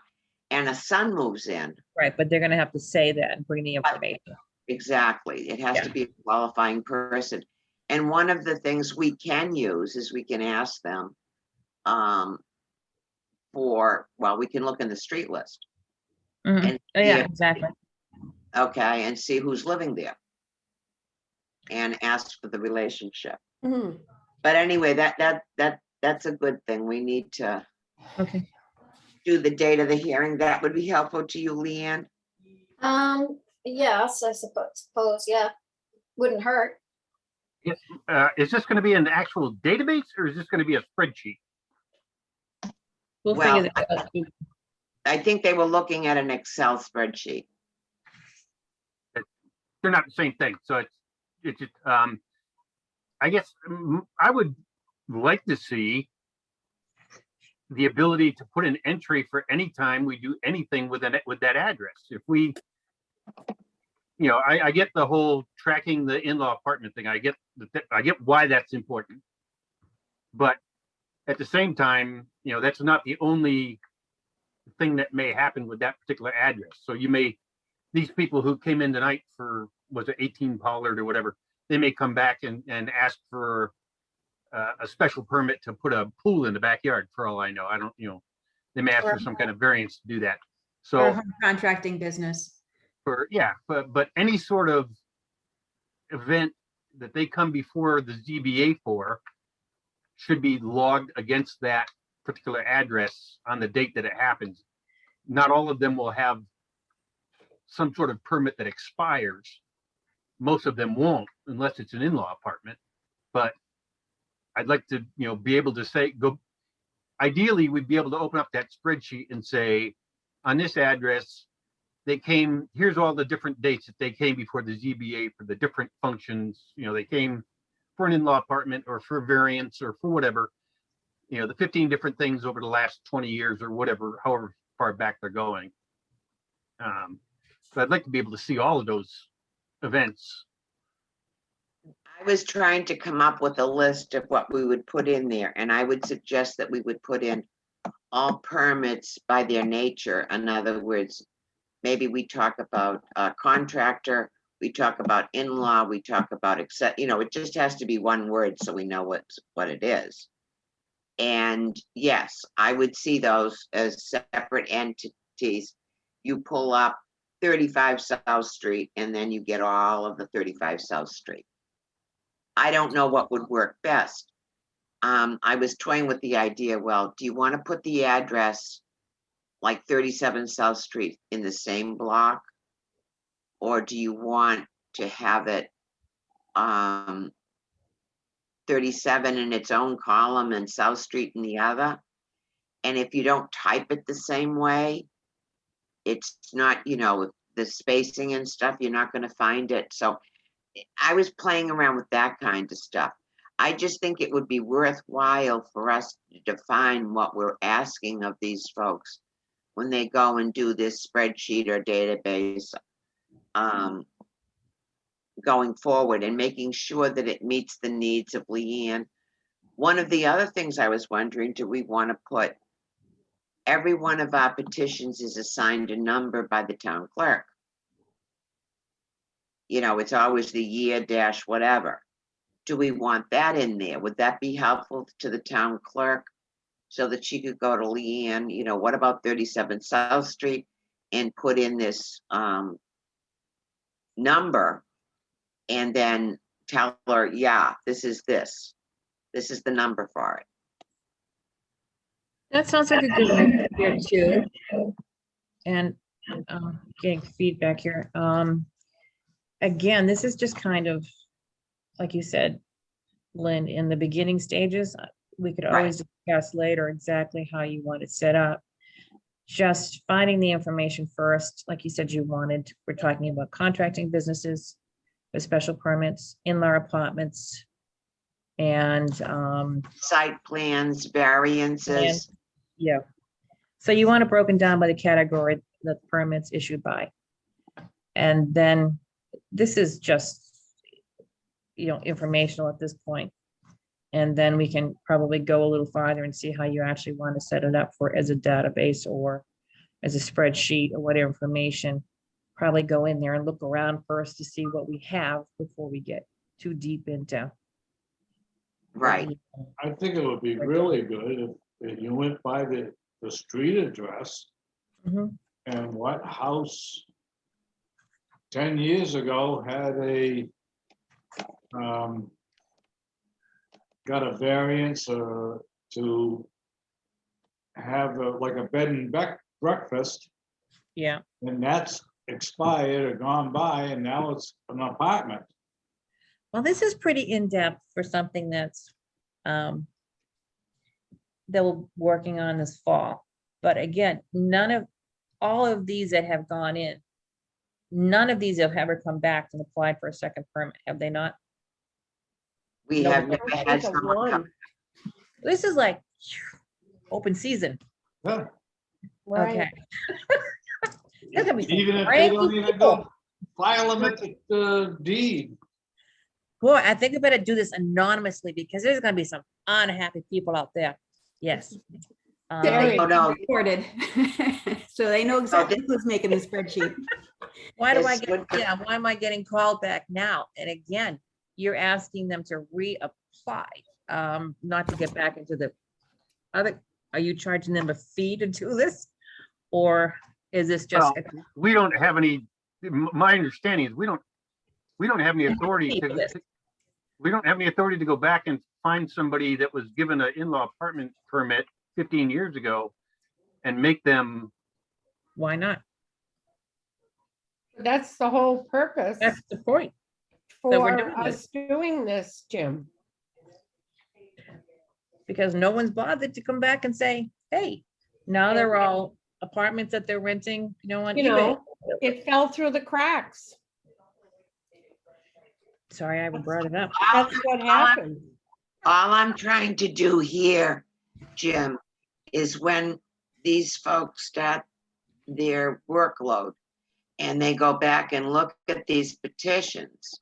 and a son moves in, right, but they're gonna have to say that and bring the information. exactly, it has to be a qualifying person. And one of the things we can use is we can ask them we can look in the street list. Mhm. And Oh, yeah, see if- exactly. Okay, and see who's living there. And ask for the relationship. But anyway, that's a good thing. We need to Okay. do the date of the hearing, that would be helpful to you, Leanne? Yes, I suppose, yeah, wouldn't hurt. Is this going to be an actual database or is this going to be a spreadsheet? We'll Well, figure that out. I think they were looking at an Excel spreadsheet. They're not the same thing. So it's just, I guess I would like to see the ability to put an entry for any time we do anything with that address. If we, I get the whole tracking the in-law apartment thing. I get why that's important. But at the same time, that's not the only thing that may happen with that particular address. So these people who came in tonight for, was it 18 Pollard or whatever, they may come back and ask for a special permit to put a pool in the backyard, for all I know. I don't, they may ask for some kind of variance to do that. Or So home contracting business. but any sort of event that they come before the ZBA for should be logged against that particular address on the date that it happens. Not all of them will have some sort of permit that expires. Most of them won't, unless it's an in-law apartment. But I'd like to, be able to say, ideally, we'd be able to open up that spreadsheet and say, on this address, here's all the different dates that they came before the ZBA for the different functions. They came for an in-law apartment or for variance or for whatever, the 15 different things over the last 20 years or whatever, however far back they're going. So I'd like to be able to see all of those events. I was trying to come up with a list of what we would put in there, and I would suggest that we would put in all permits by their nature. In other words, maybe we talk about a contractor, we talk about in-law, we talk about it just has to be one word so we know what it is. And yes, I would see those as separate entities. You pull up 35 South Street and then you get all of the 35 South Street. I don't know what would work best. I was toying with the idea, well, do you want to put the address like 37 South Street in the same block? Or do you want to have it 37 in its own column and South Street in the other? And if you don't type it the same way, it's not, the spacing and stuff, you're not going to find it. So I was playing around with that kind of stuff. I just think it would be worthwhile for us to define what we're asking of these folks when they go and do this spreadsheet or database going forward, and making sure that it meets the needs of Leanne. One of the other things I was wondering, do we want to put every one of our petitions is assigned a number by the town clerk? It's always the year dash whatever. Do we want that in there? Would that be helpful to the town clerk so that she could go to Leanne, what about 37 South Street, and put in this number and then tell her, yeah, this is the number for it. That sounds like a good idea too. And getting feedback here. Again, this is just kind of, like you said, Lynn, in the beginning stages. We could always discuss later exactly how you want it set up. Just finding the information first, like you said, we're talking about contracting businesses with special permits, in-law apartments, and site plans, variances. Yeah. So you want it broken down by the category that the permits issued by. And then this is just, informational at this point. And then we can probably go a little farther and see how you actually want to set it up for as a database or as a spreadsheet or whatever information. Probably go in there and look around first to see what we have before we get too deep into. Right. I think it would be really good if you went by the street address and what house 10 years ago had got a variance to have like a bed and breakfast, Yeah. and that's expired or gone by, and now it's an apartment. Well, this is pretty in-depth for something that's that we're working on this fall. But again, all of these that have gone in, none of these have ever come back and applied for a second permit, have they not? We No, have we never think had of someone one. come. This is like open season. Yeah. Right. Okay. There's gonna be some Even if they cranky don't even people. go file them at the deed. Boy, I think I better do this anonymously because there's gonna be some unhappy people out there. Yes. Very. Oh, no. Recorded. So they know exactly who's making the spreadsheet. Why do I It's get, good for- yeah, why am I getting called back now? And again, you're asking them to reapply, not to get back into the other, are you charging them a fee to do this? Or is this just? Well, we don't have any, my understanding is we don't have any authority Pay for this. we don't have any authority to go back and find somebody that was given an in-law apartment permit 15 years ago and make them. Why not? That's the whole purpose That's the point. that we're for doing this. us doing this, Jim. Because no one's bothered to come back and say, hey, now they're all apartments that they're renting, on You eBay. know, it fell through the cracks. Sorry, I haven't brought it up. That's what happened. All I'm trying to do here, Jim, is when these folks start their workload and they go back and look at these petitions,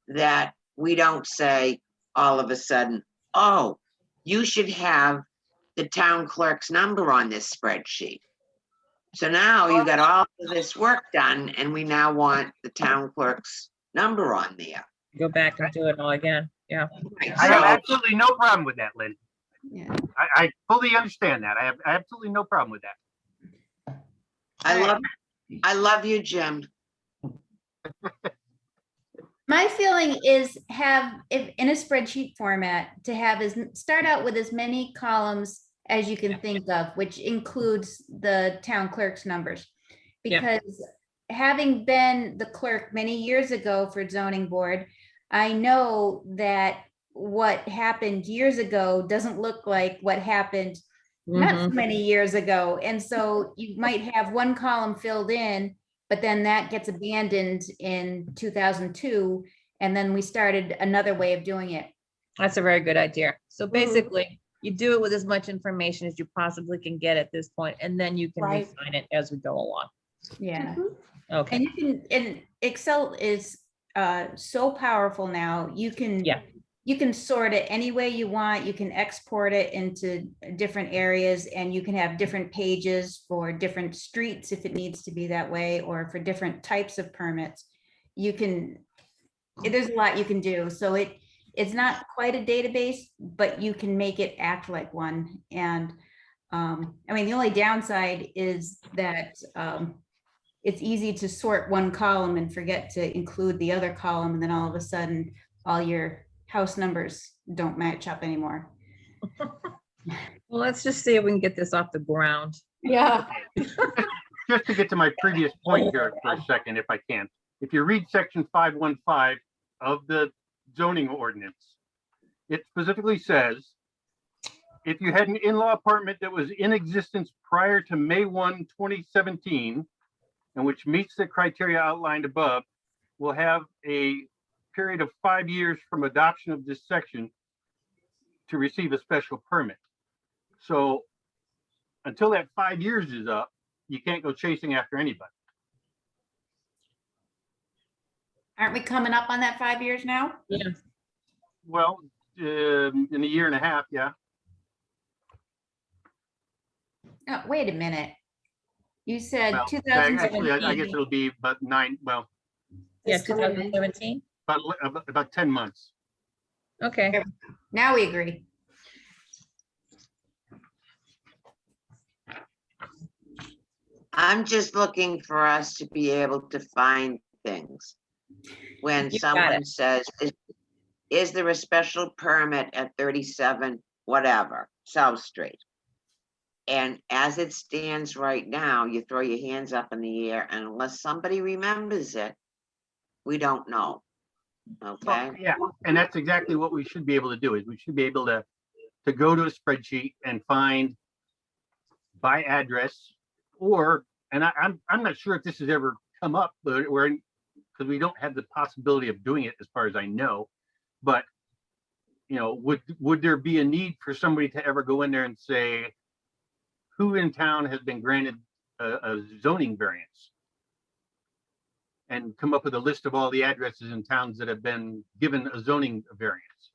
that we don't say all of a sudden, oh, you should have the town clerk's number on this spreadsheet. So now you got all of this work done and we now want the town clerk's number on there. Go back and do it all again. Yeah. I have So- absolutely no problem with that, Lynn. Yeah. I fully understand that. I have absolutely no problem with that. I love you, Jim. My feeling is if in a spreadsheet format, to have start out with as many columns as you can think of, which includes the town clerk's numbers. Yeah. Because having been the clerk many years ago for zoning board, I know that what happened years ago doesn't look like what happened not so Mhm. many years ago. And so you might have one column filled in, but then that gets abandoned in 2002. And then we started another way of doing it. That's a very good idea. So Mhm. basically, you do it with as much information as you possibly can get at this point, and then you can Right. refine it as we go along. Yeah. Okay. And you can, and Excel is so powerful now. You can, Yeah. you can sort it any way you want. You can export it into different areas, and you can have different pages for different streets if it needs to be that way, or for different types of permits. You can, there's a lot you can do. So it's not quite a database, but you can make it act like one. And I mean, the only downside is that it's easy to sort one column and forget to include the other column, and then all of a sudden, all your house numbers don't match up anymore. Well, let's just see if we can get this off the ground. Yeah. Just to get to my previous point here for a second, if I can. If you read section 515 of the zoning ordinance, it specifically says, if you had an in-law apartment that was in existence prior to May 1, 2017, and which meets the criteria outlined above, will have a period of 5 years from adoption of this section to receive a special permit. So until that 5 years is up, you can't go chasing after anybody. Aren't we coming up on that 5 years now? Yeah. Well, in a year and a half, yeah. Oh, wait a minute. You said Well, actually, I guess 2017. it'll be about 9, well, Yeah, It's coming in. 2017. about 10 months. Okay. Now we agree. I'm just looking for us to be able to find things. When You got someone it. says, is there a special permit at 37, whatever, South Street? And as it stands right now, you throw your hands up in the air, and unless somebody remembers it, we don't know. Okay, Well, yeah, and that's exactly what we should be able to do, is we should be able to go to a spreadsheet and find by address, or, and I'm not sure if this has ever come up, but we're, because we don't have the possibility of doing it as far as I know, but you know, would there be a need for somebody to ever go in there and say, who in town has been granted a zoning variance? And come up with a list of all the addresses in towns that have been given a zoning variance.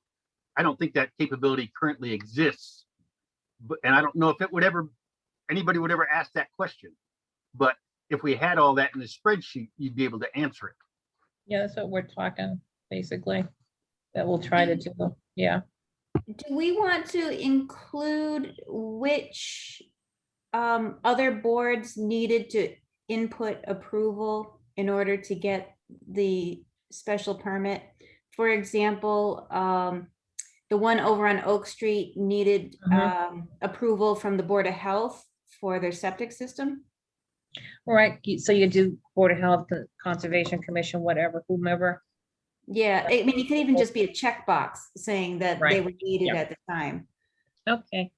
I don't think that capability currently exists, but, and I don't know if it would ever, anybody would ever ask that question. But if we had all that in the spreadsheet, you'd be able to answer it. Yeah, that's what we're talking, basically, that we'll try to do, yeah. Do we want to include which other boards needed to input approval in order to get the special permit? For example, the one over on Oak Street needed approval from the Board of Health for their septic system. Right, so you do Board of Health, Conservation Commission, whatever, whomever. Yeah, I mean, it could even just be a checkbox saying that they Right. were needed Yep. at the time. Okay.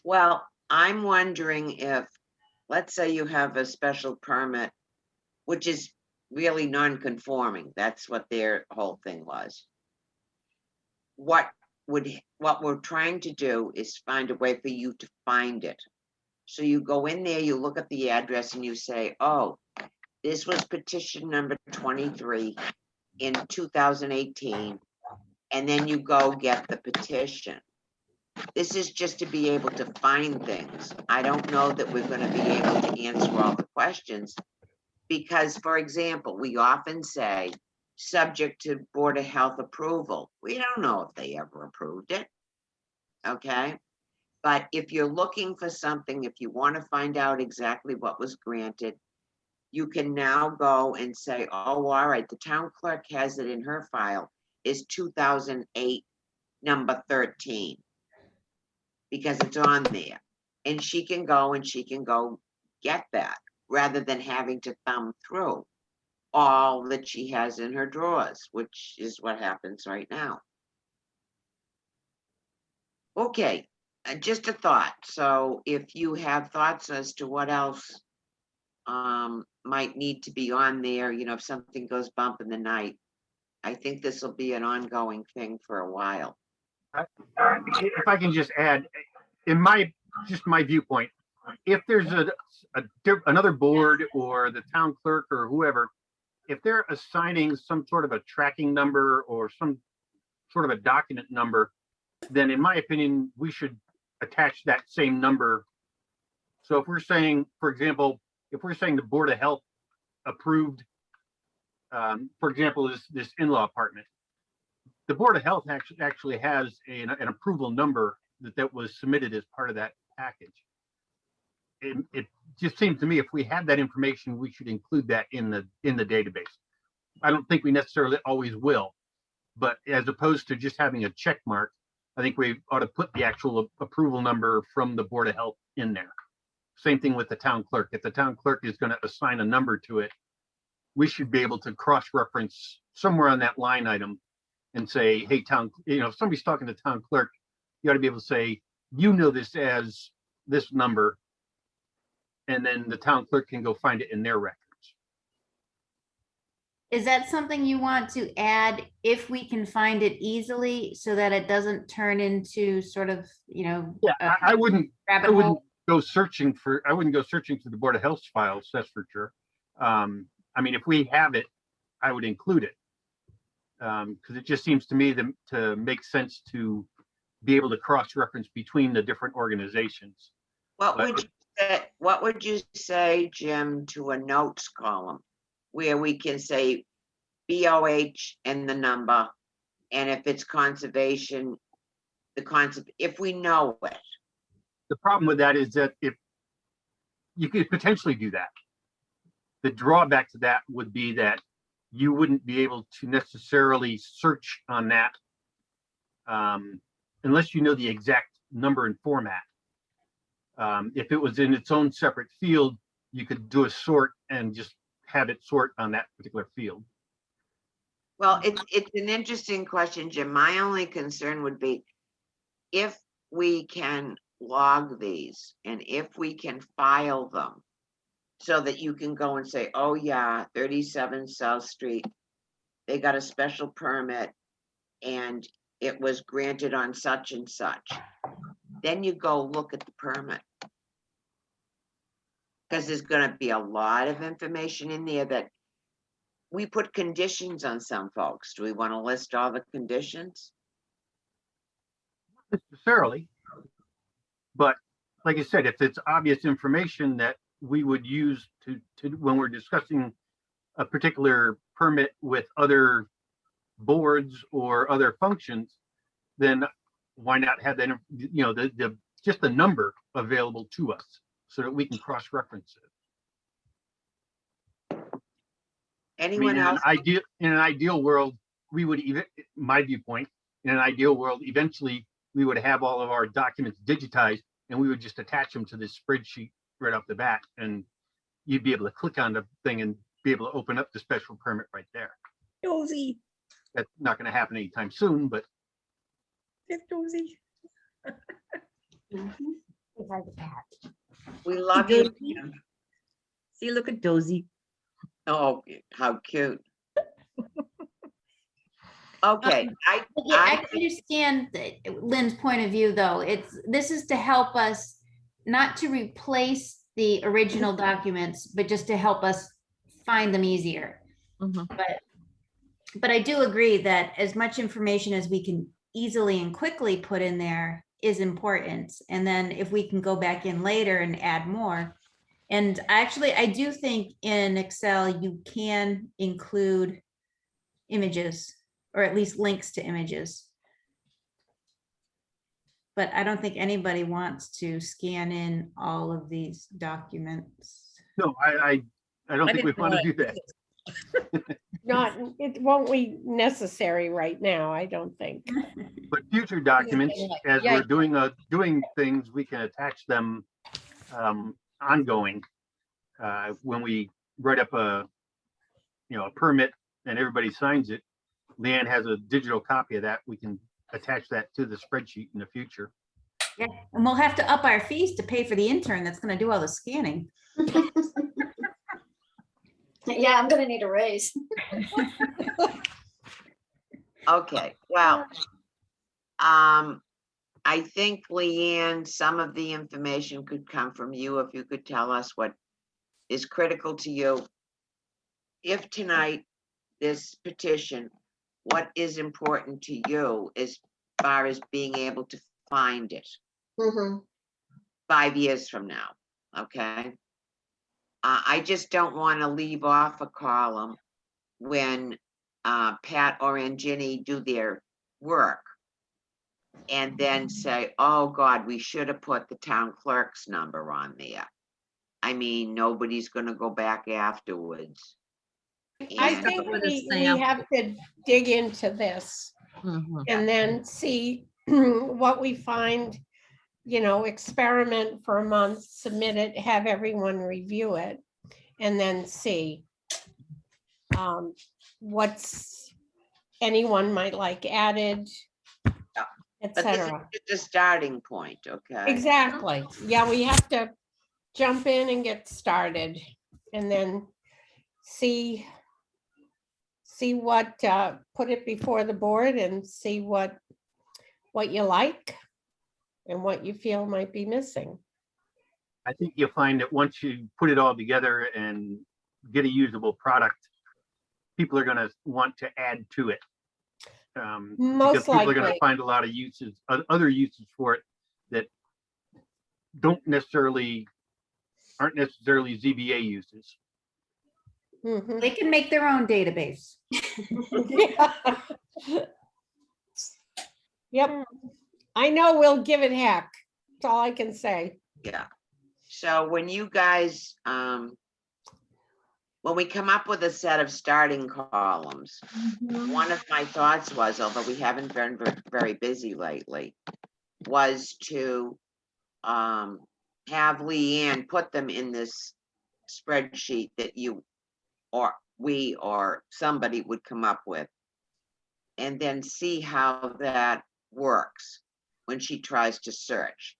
well, I'm wondering if, let's say you have a special permit, which is really non-conforming, that's what their whole thing was. What we're trying to do is find a way for you to find it. So you go in there, you look at the address and you say, oh, this was petition number 23 in 2018. And then you go get the petition. This is just to be able to find things. I don't know that we're going to be able to answer all the questions because, for example, we often say, subject to Board of Health approval. We don't know if they ever approved it. Okay. But if you're looking for something, if you want to find out exactly what was granted, you can now go and say, oh, all right, the town clerk has it in her file, is 2008, number 13, because it's on there. And she can go get that rather than having to thumb through all that she has in her drawers, which is what happens right now. Okay. Just a thought. So if you have thoughts as to what else might need to be on there, you know, if something goes bump in the night, I think this will be an ongoing thing for a while. If I can just add, in my viewpoint, if there's another board or the town clerk or whoever, if they're assigning some sort of a tracking number or some sort of a document number, then in my opinion, we should attach that same number. So if we're saying, for example, if we're saying the Board of Health approved, for example, this in-law apartment, the Board of Health actually has an approval number that was submitted as part of that package. It just seems to me if we have that information, we should include that in the database. I don't think we necessarily always will, but as opposed to just having a check mark, I think we ought to put the actual approval number from the Board of Health in there. Same thing with the town clerk. If the town clerk is going to assign a number to it, we should be able to cross-reference somewhere on that line item and say, hey, town, you know, if somebody's talking to town clerk, you ought to be able to say, you know this as this number, and then the town clerk can go find it in their records. Is that something you want to add if we can find it easily so that it doesn't turn into sort of, you know? Yeah, I wouldn't rabbit hole? go searching for the Board of Health's files, that's for sure. I mean, if we have it, I would include it. Because it just seems to me to make sense to be able to cross-reference between the different organizations. What would you say, Jim, to a notes column where we can say BOH and the number, and if it's conservation, if we know it? The problem with that is that if you could potentially do that, the drawback to that would be that you wouldn't be able to necessarily search on that unless you know the exact number and format. If it was in its own separate field, you could do a sort and just have it sort on that particular field. Well, it's an interesting question, Jim. My only concern would be if we can log these and if we can file them so that you can go and say, oh yeah, 37 South Street, they got a special permit and it was granted on such and such. Then you go look at the permit. Because there's gonna be a lot of information in there that we put conditions on some folks. Do we want to list all the conditions? Necessarily. But like I said, if it's obvious information that we would use to when we're discussing a particular permit with other boards or other functions, then why not have that, you know, the just the number available to us so that we can cross-reference it. I mean, Anyone else? in an ideal world, we would even, my viewpoint, in an ideal world, eventually we would have all of our documents digitized and we would just attach them to this spreadsheet right off the bat, and you'd be able to click on the thing and be able to open up the special permit right there. Dozy. That's not going to happen anytime soon, but It's Dozy. We love you. Jim. See, look at Dozy. Oh, how cute. Okay, Yeah, I understand Lynn's point of view, though. This is to help us, not to replace the original documents, but just to help us find them easier. But I do agree that as much information as we can easily and quickly put in there is important. And then if we can go back in later and add more. And actually, I do think in Excel, you can include images, or at least links to images. But I don't think anybody wants to scan in all of these documents. no, I don't think we want to do that. It won't be necessary right now, I don't think. But future documents, as we're doing things, we can attach them ongoing. When we write up a permit and everybody signs it, Leanne has a digital copy of that. We can attach that to the spreadsheet in the future. Yeah, and we'll have to up our fees to pay for the intern that's going to do all the scanning. Yeah, I'm gonna need a raise. Okay, well, I think Leanne, some of the information could come from you if you could tell us what is critical to you. If tonight, this petition, what is important to you as far as being able to find it 5 years from now, okay? I just don't want to leave off a column when Pat or Ginny do their work and then say, oh God, we should have put the town clerk's number on there. I mean, nobody's going to go back afterwards. I And- think we have to dig into this and then see what we find, experiment for a month, submit it, have everyone review it, and then see what's anyone might like added, But this is etc. just a starting point, okay? Exactly. Yeah, we have to jump in and get started and then see what, put it before the board and see what you like and what you feel might be missing. I think you'll find that once you put it all together and get a usable product, people are going to want to add to it. Because Most people are going to likely. find a lot of uses, other uses for it that aren't necessarily ZBA uses. Mhm. They can make their own database. Yep. I know we'll give it heck. That's all I can say. Yeah. So when you guys, when we come up with a set of starting columns, one of my thoughts was, although we haven't been very busy lately, was to have Leanne put them in this spreadsheet that you or we or somebody would come up with. And then see how that works when she tries to search.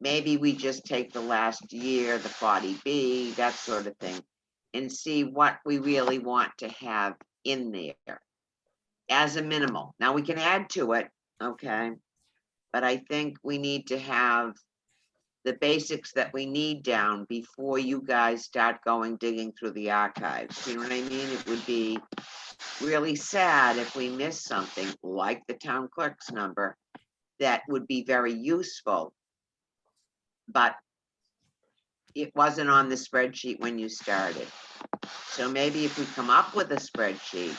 Maybe we just take the last year, the 40B, that sort of thing, and see what we really want to have in there as a minimal. Now we can add to it, okay? But I think we need to have the basics that we need down before you guys start going digging through the archives. You know what I mean? It would be really sad if we miss something like the town clerk's number that would be very useful. But it wasn't on the spreadsheet when you started. So maybe if we come up with a spreadsheet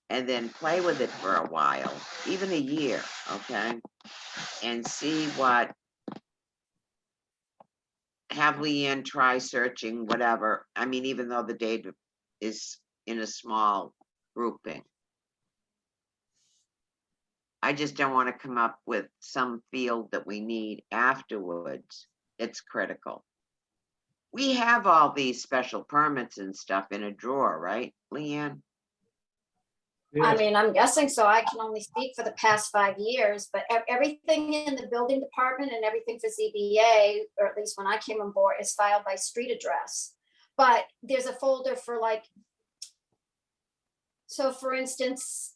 and then play with it for a while, even a year, okay? And see what, have Leanne try searching, whatever. I mean, even though the data is in a small grouping. I just don't want to come up with some field that we need afterwards. It's critical. We have all these special permits and stuff in a drawer, right, Leanne? I mean, I'm guessing so. I can only speak for the past 5 years, but everything in the building department and everything for ZBA, or at least when I came on board, is filed by street address. But there's a folder for like, so for instance,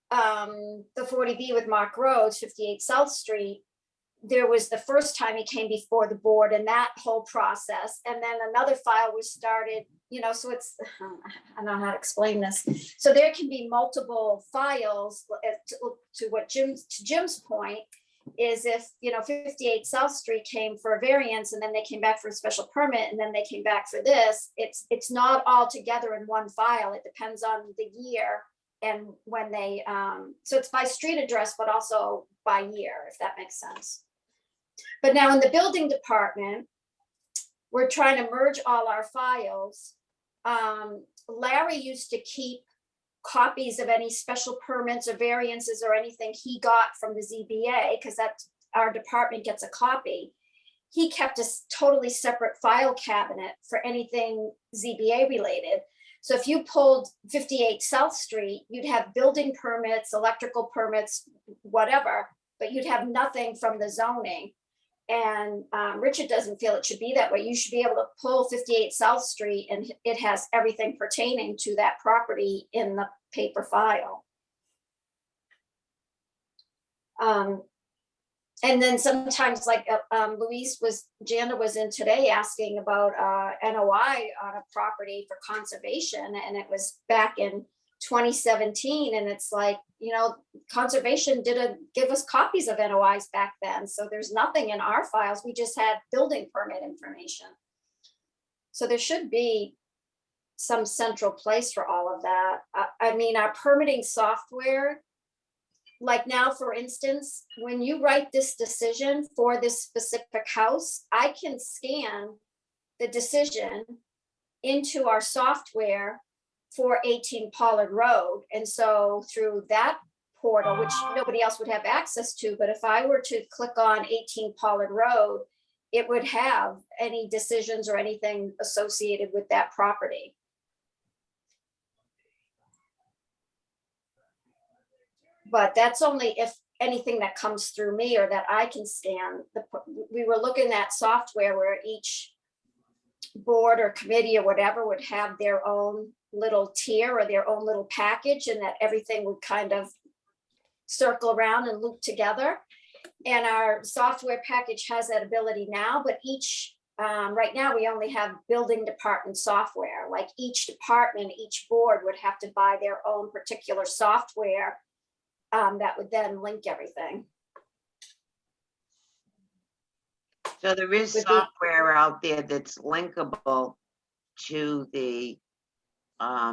the 40B with Mark Rhodes, 58 South Street, there was the first time he came before the board and that whole process. And then another file was started, you know, so it's, I don't know how to explain this. So there can be multiple files to what Jim's point is if, you know, 58 South Street came for a variance and then they came back for a special permit and then they came back for this, it's not all together in one file. It depends on the year and when they, so it's by street address, but also by year, if that makes sense. But now in the building department, we're trying to merge all our files. Larry used to keep copies of any special permits or variances or anything he got from the ZBA, because that's our department gets a copy. He kept a totally separate file cabinet for anything ZBA related. So if you pulled 58 South Street, you'd have building permits, electrical permits, whatever, but you'd have nothing from the zoning. And Richard doesn't feel it should be that way. You should be able to pull 58 South Street and it has everything pertaining to that property in the paper file. And then sometimes like Jana was in today asking about NOI on a property for conservation, and it was back in 2017, and it's like, you know, conservation didn't give us copies of NOIs back then, so there's nothing in our files. We just had building permit information. So there should be some central place for all of that. I mean, our permitting software, like now, for instance, when you write this decision for this specific house, I can scan the decision into our software for 18 Pollard Road. And so through that portal, which nobody else would have access to, but if I were to click on 18 Pollard Road, it would have any decisions or anything associated with that property. But that's only if anything that comes through me or that I can scan. We were looking at software where each board or committee or whatever would have their own little tier or their own little package, and that everything would kind of circle around and loop together. And our software package has that ability now, but each, right now we only have building department software. Like each department, each board would have to buy their own particular software that would then link everything. So there is software out there that's linkable to the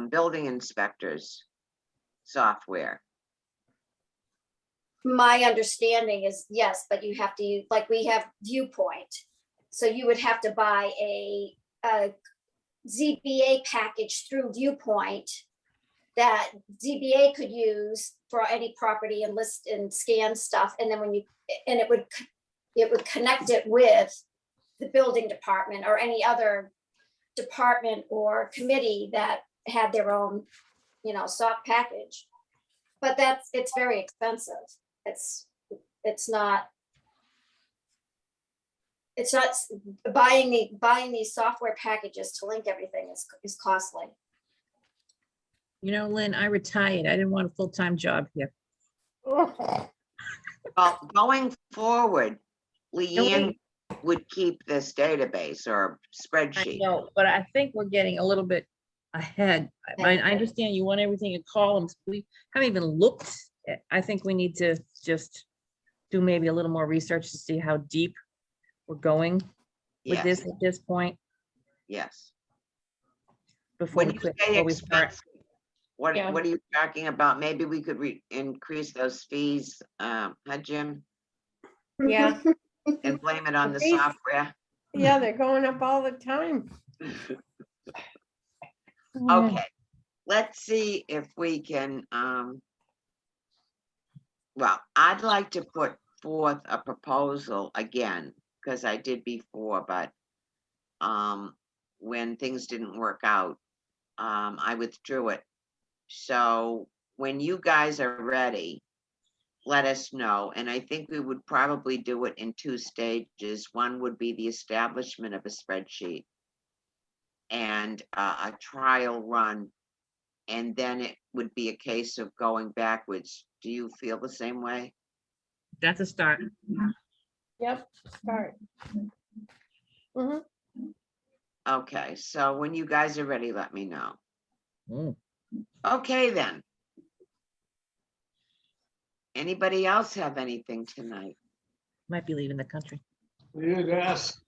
building inspectors software. My understanding is yes, but you have to use, like we have Viewpoint. So you would have to buy a ZBA package through Viewpoint that ZBA could use for any property and list and scan stuff. And then when you, and it would connect it with the building department or any other department or committee that had their own, soft package. But it's very expensive. It's not buying these software packages to link everything is costly. Lynn, I retired. I didn't want a full-time job here. Well, going forward, Leanne would keep this database or I spreadsheet. know, but I think we're getting a little bit ahead. I understand you want everything in columns. We haven't even looked. I think we need to just do maybe a little more research to see how deep we're going with this Yes, at this point yes. before When we you quit, say before we start. expensive, what Yeah. are you talking about? Maybe we could increase those fees, huh, Jim? Yeah, And blame it on the Fees. software? yeah, they're going up all the time. Okay, let's see if we can, well, I'd like to put forth a proposal again, because I did before, but when things didn't work out, I withdrew it. So when you guys are ready, let us know. And I think we would probably do it in 2 stages. One would be the establishment of a spreadsheet and a trial run. And then it would be a case of going backwards. Do you feel the same way? That's a start. Yep, start. Mhm. Okay, so when you guys are ready, let me know. Mm. Okay, then. Anybody else have anything tonight? Might be leaving the country. You'd asked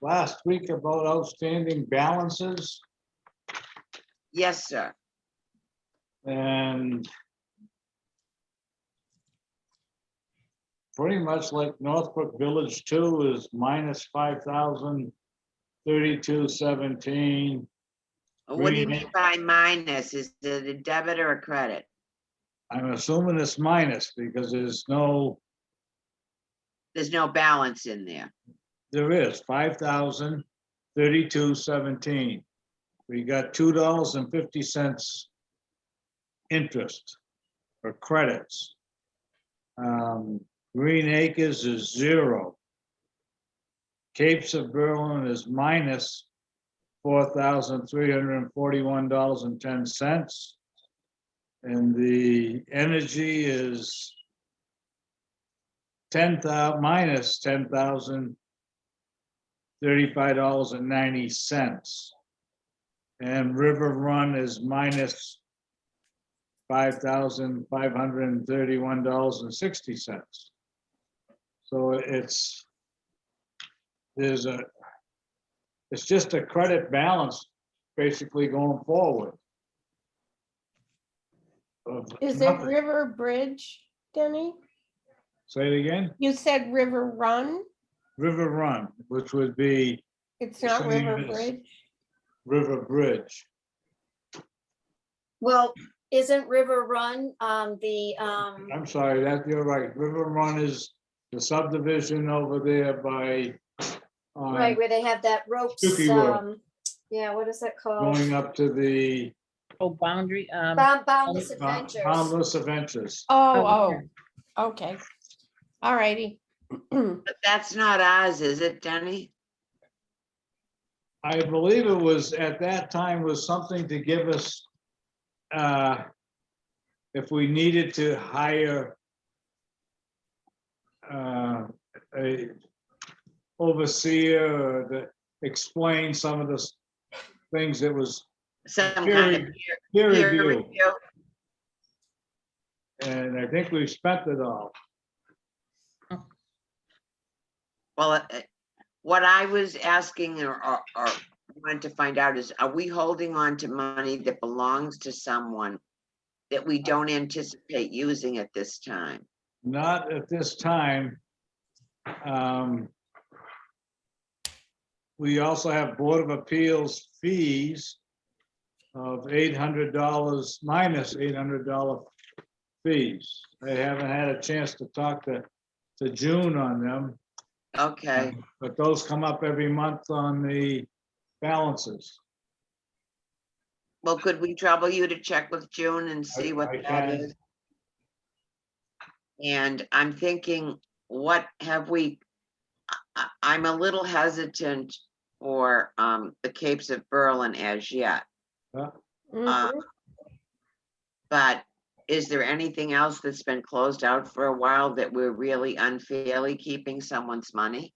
last week about outstanding balances, Yes, sir. and pretty much like Northbrook Village 2 is minus 5,032.17. What do you Green- mean by minus? Is it a debit or a credit? I'm assuming it's minus because there's no, There's no balance in there. there is 5,032.17. We got $2.50 interest or credits. Green Acres is 0. Capes of Berlin is minus $4,341.10. And the energy is minus $10,035.90. And River Run is minus $5,531.60. So it's just a credit balance basically going forward. Of Is it nothing. River Bridge, Denny? Say it again, You said River Run? River Run, which would be It's not Same River as- Bridge? River Bridge. Well, isn't River Run the, I'm sorry, you're right. River Run is the subdivision over there by right, where they have that ropes, Spooky World. yeah, what is that called? going up to the Oh, boundary, Boundless Adventures. Boundless Adventures. Oh, okay. All righty. But that's not ours, is it, Denny? I believe it was, at that time, was something to give us, if we needed to hire a overseer or to explain some of the things that was Some Peer kind of re- peer peer review. review? And I think we spent it all. Well, what I was asking or wanted to find out is, are we holding on to money that belongs to someone that we don't anticipate using at this time? Not at this time. We also have Board of Appeals fees of $800 minus $800 fees. I haven't had a chance to talk to June on them. Okay, But those come up every month on the balances. well, could we trouble you to check with June and see what I that can. is? And I'm thinking, what have we, I'm a little hesitant for the Capes of Berlin as yet. Mhm. But is there anything else that's been closed out for a while that we're really unfairly keeping someone's money?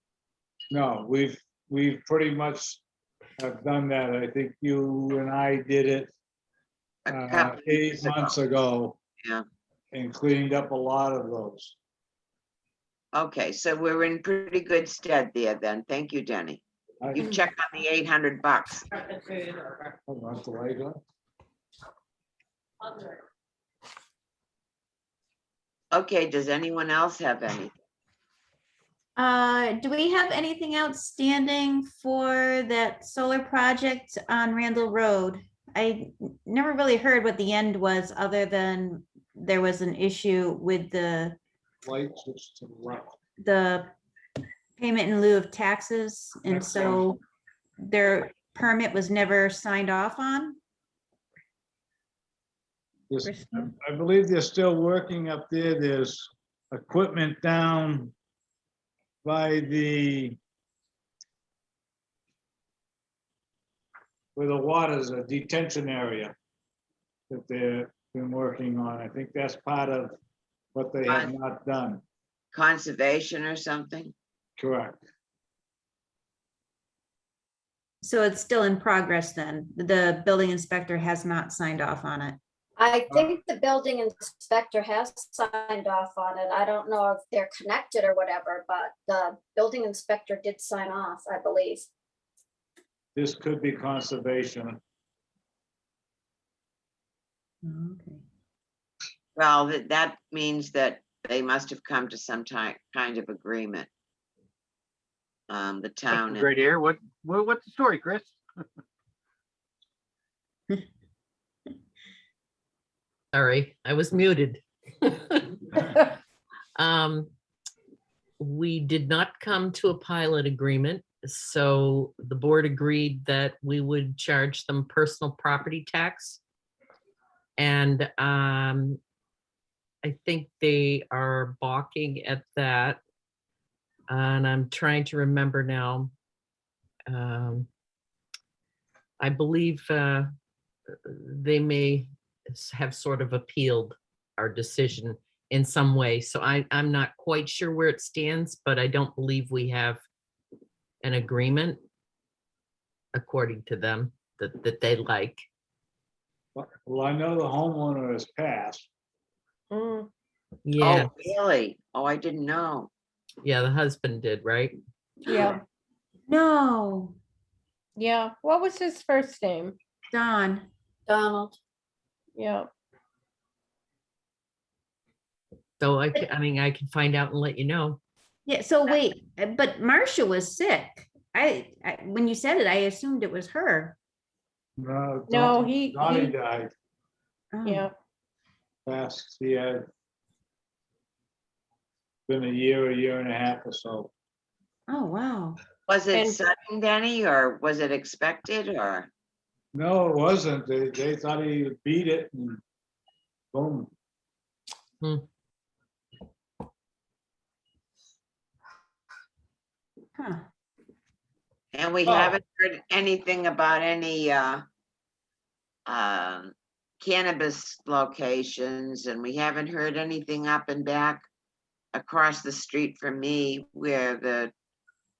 No, we've pretty much have done that. I think you and I did it A couple 8 years ago. months ago Yeah, and cleaned up a lot of those. okay, so we're in pretty good stead there then. Thank you, Denny. I- You've checked on the $800. Hold on, the light on. Okay, does anyone else have any? Do we have anything outstanding for that solar project on Randall Road? I never really heard what the end was, other than there was an issue with the Light switch to the left. the payment in lieu of taxes, and so their permit was never signed off on. This- Kristen? I believe they're still working up there. There's equipment down by where the water's a detention area that they've been working on. I think that's part of what they have not done. Conservation or something? Correct. So it's still in progress then. The building inspector has not signed off on it. I think the building inspector has signed off on it. I don't know if they're connected or whatever, but the building inspector did sign off, I believe. This could be conservation. Okay. Well, that means that they must have come to some kind of agreement. The town. and- Great air. What's the story, Chris? Sorry, I was muted. We did not come to a pilot agreement, so the board agreed that we would charge them personal property tax. And I think they are balking at that. And I'm trying to remember now. I believe they may have sort of appealed our decision in some way. So I'm not quite sure where it stands, but I don't believe we have an agreement, according to them, that they like. Well, I know the homeowner has passed. Mm. Yeah, Oh, really? Oh, I didn't know. yeah, the husband did, right? Yeah, No, yeah. What was his first name? Don. Donald. Yeah. So I mean, I can find out and let you know. Yeah, so wait, but Marcia was sick. I when you said it, I assumed it was her. No, No, Donnie he- died Oh. Yeah. fast. He had been a year and a half or so. Oh, wow. Was it And- sudden, Denny, or was it expected, or? No, it wasn't. They thought he beat it and boom. Huh. And we Oh. haven't heard anything about any cannabis locations, and we haven't heard anything up and back across the street from me where the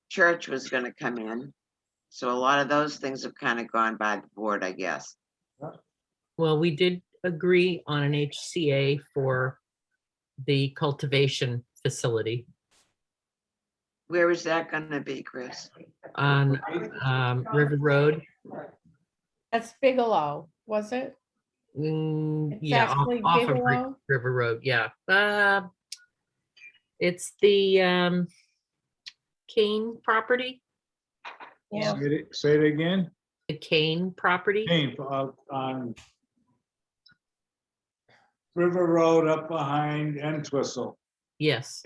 church was gonna come in. So a lot of those things have kind of gone by the board, I guess. Well, we did agree on an HCA for the cultivation facility Where is that gonna be, Chris? on River Road. That's Bigelow, was it? It's Yeah, actually off of Bigelow? River Road, yeah. It's the Kane property, Yeah. Say it again. the Kane property. Came on River Road up behind Entwistle. Yes,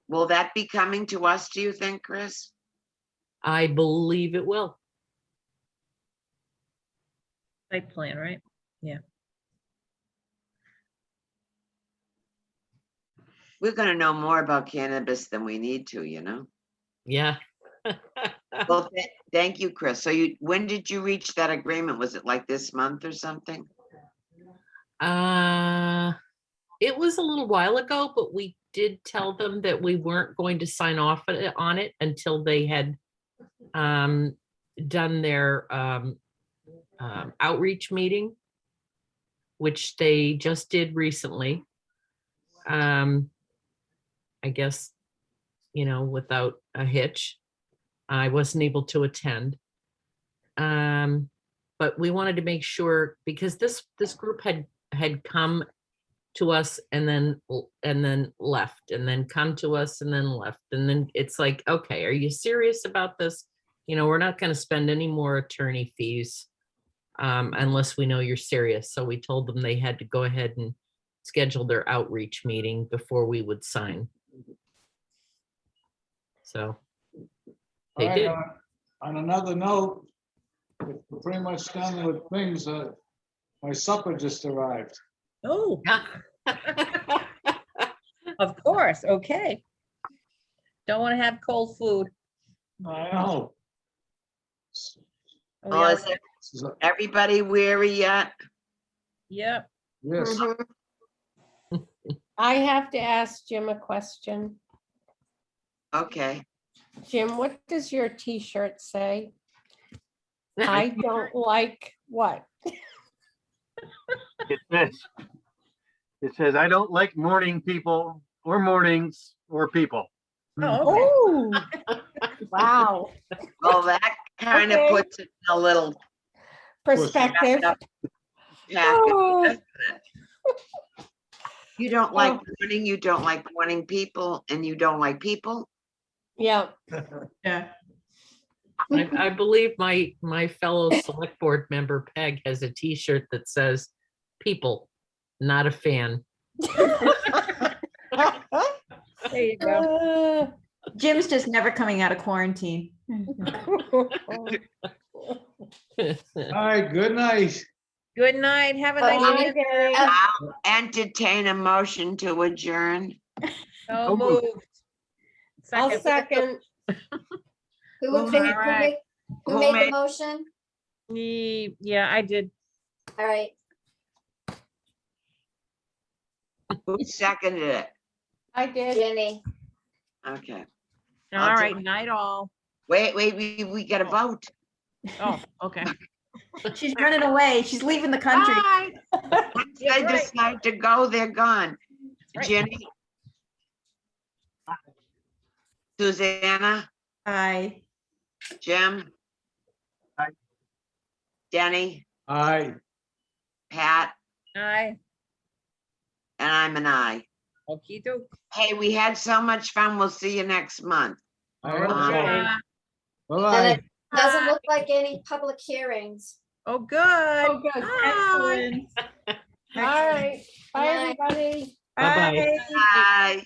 Will that be coming to us, do you think, Chris? I believe it will. Site plan, right? We're gonna know more about cannabis than we need to, you know? Yeah. Well, thank you, Chris. So when did you reach that agreement? Was it like this month or something? It was a little while ago, but we did tell them that we weren't going to sign off on it until they had done their outreach meeting, which they just did recently. I guess, without a hitch. I wasn't able to attend. But we wanted to make sure, because this group had come to us and then left, and then come to us and then left. And then it's like, okay, are you serious about this? We're not going to spend any more attorney fees unless we know you're serious. So we told them they had to go ahead and schedule their outreach meeting before we would sign. So they All right, did. On another note, we're pretty much done with things. My supper just arrived. Oh, of course, okay. Don't want to have cold food. I know. Oh, Oh, yeah, is everybody weary yet? Yep. Yes. Mhm. I have to ask Jim a question. Okay. Jim, what does your T-shirt say? I don't like what? It says, I don't like morning people or mornings or people. Oh, okay. Oh, wow. Well, that kind of Okay. puts it in a little Perspective. package. Oh, doesn't it? You don't like Oh. morning people, and you don't like people? yeah. Yeah. I believe my fellow select board member Peg has a T-shirt that says, "People, not a fan." There you go. Jim's just never coming out of quarantine. All right, good night. Good night. Have a Bye. nice Okay. I'll entertain a motion to adjourn. No So moved. moved. I'll Second. second. Who would Who think, made- who Alright. made, Who who made made- the motion? Yeah, I did. All right, Who seconded it? I did. Jenny. Okay. All I'll right, take- night all. Wait, we got to vote. Oh, okay. She's running away. She's leaving the country. Bye. Once they right. decide to go, they're gone. right. Jenny? Susanna? Bye. Jim? Aye. Denny? Aye. Pat? Aye. And I'm an aye. Okey doke. Hey, we had so much fun. We'll see you next month. I hope so. Okay. Bye-bye. And it doesn't look like any public hearings. Oh, good. Oh, good. Bye. All right. Bye, Bye. everybody. Bye-bye. Bye.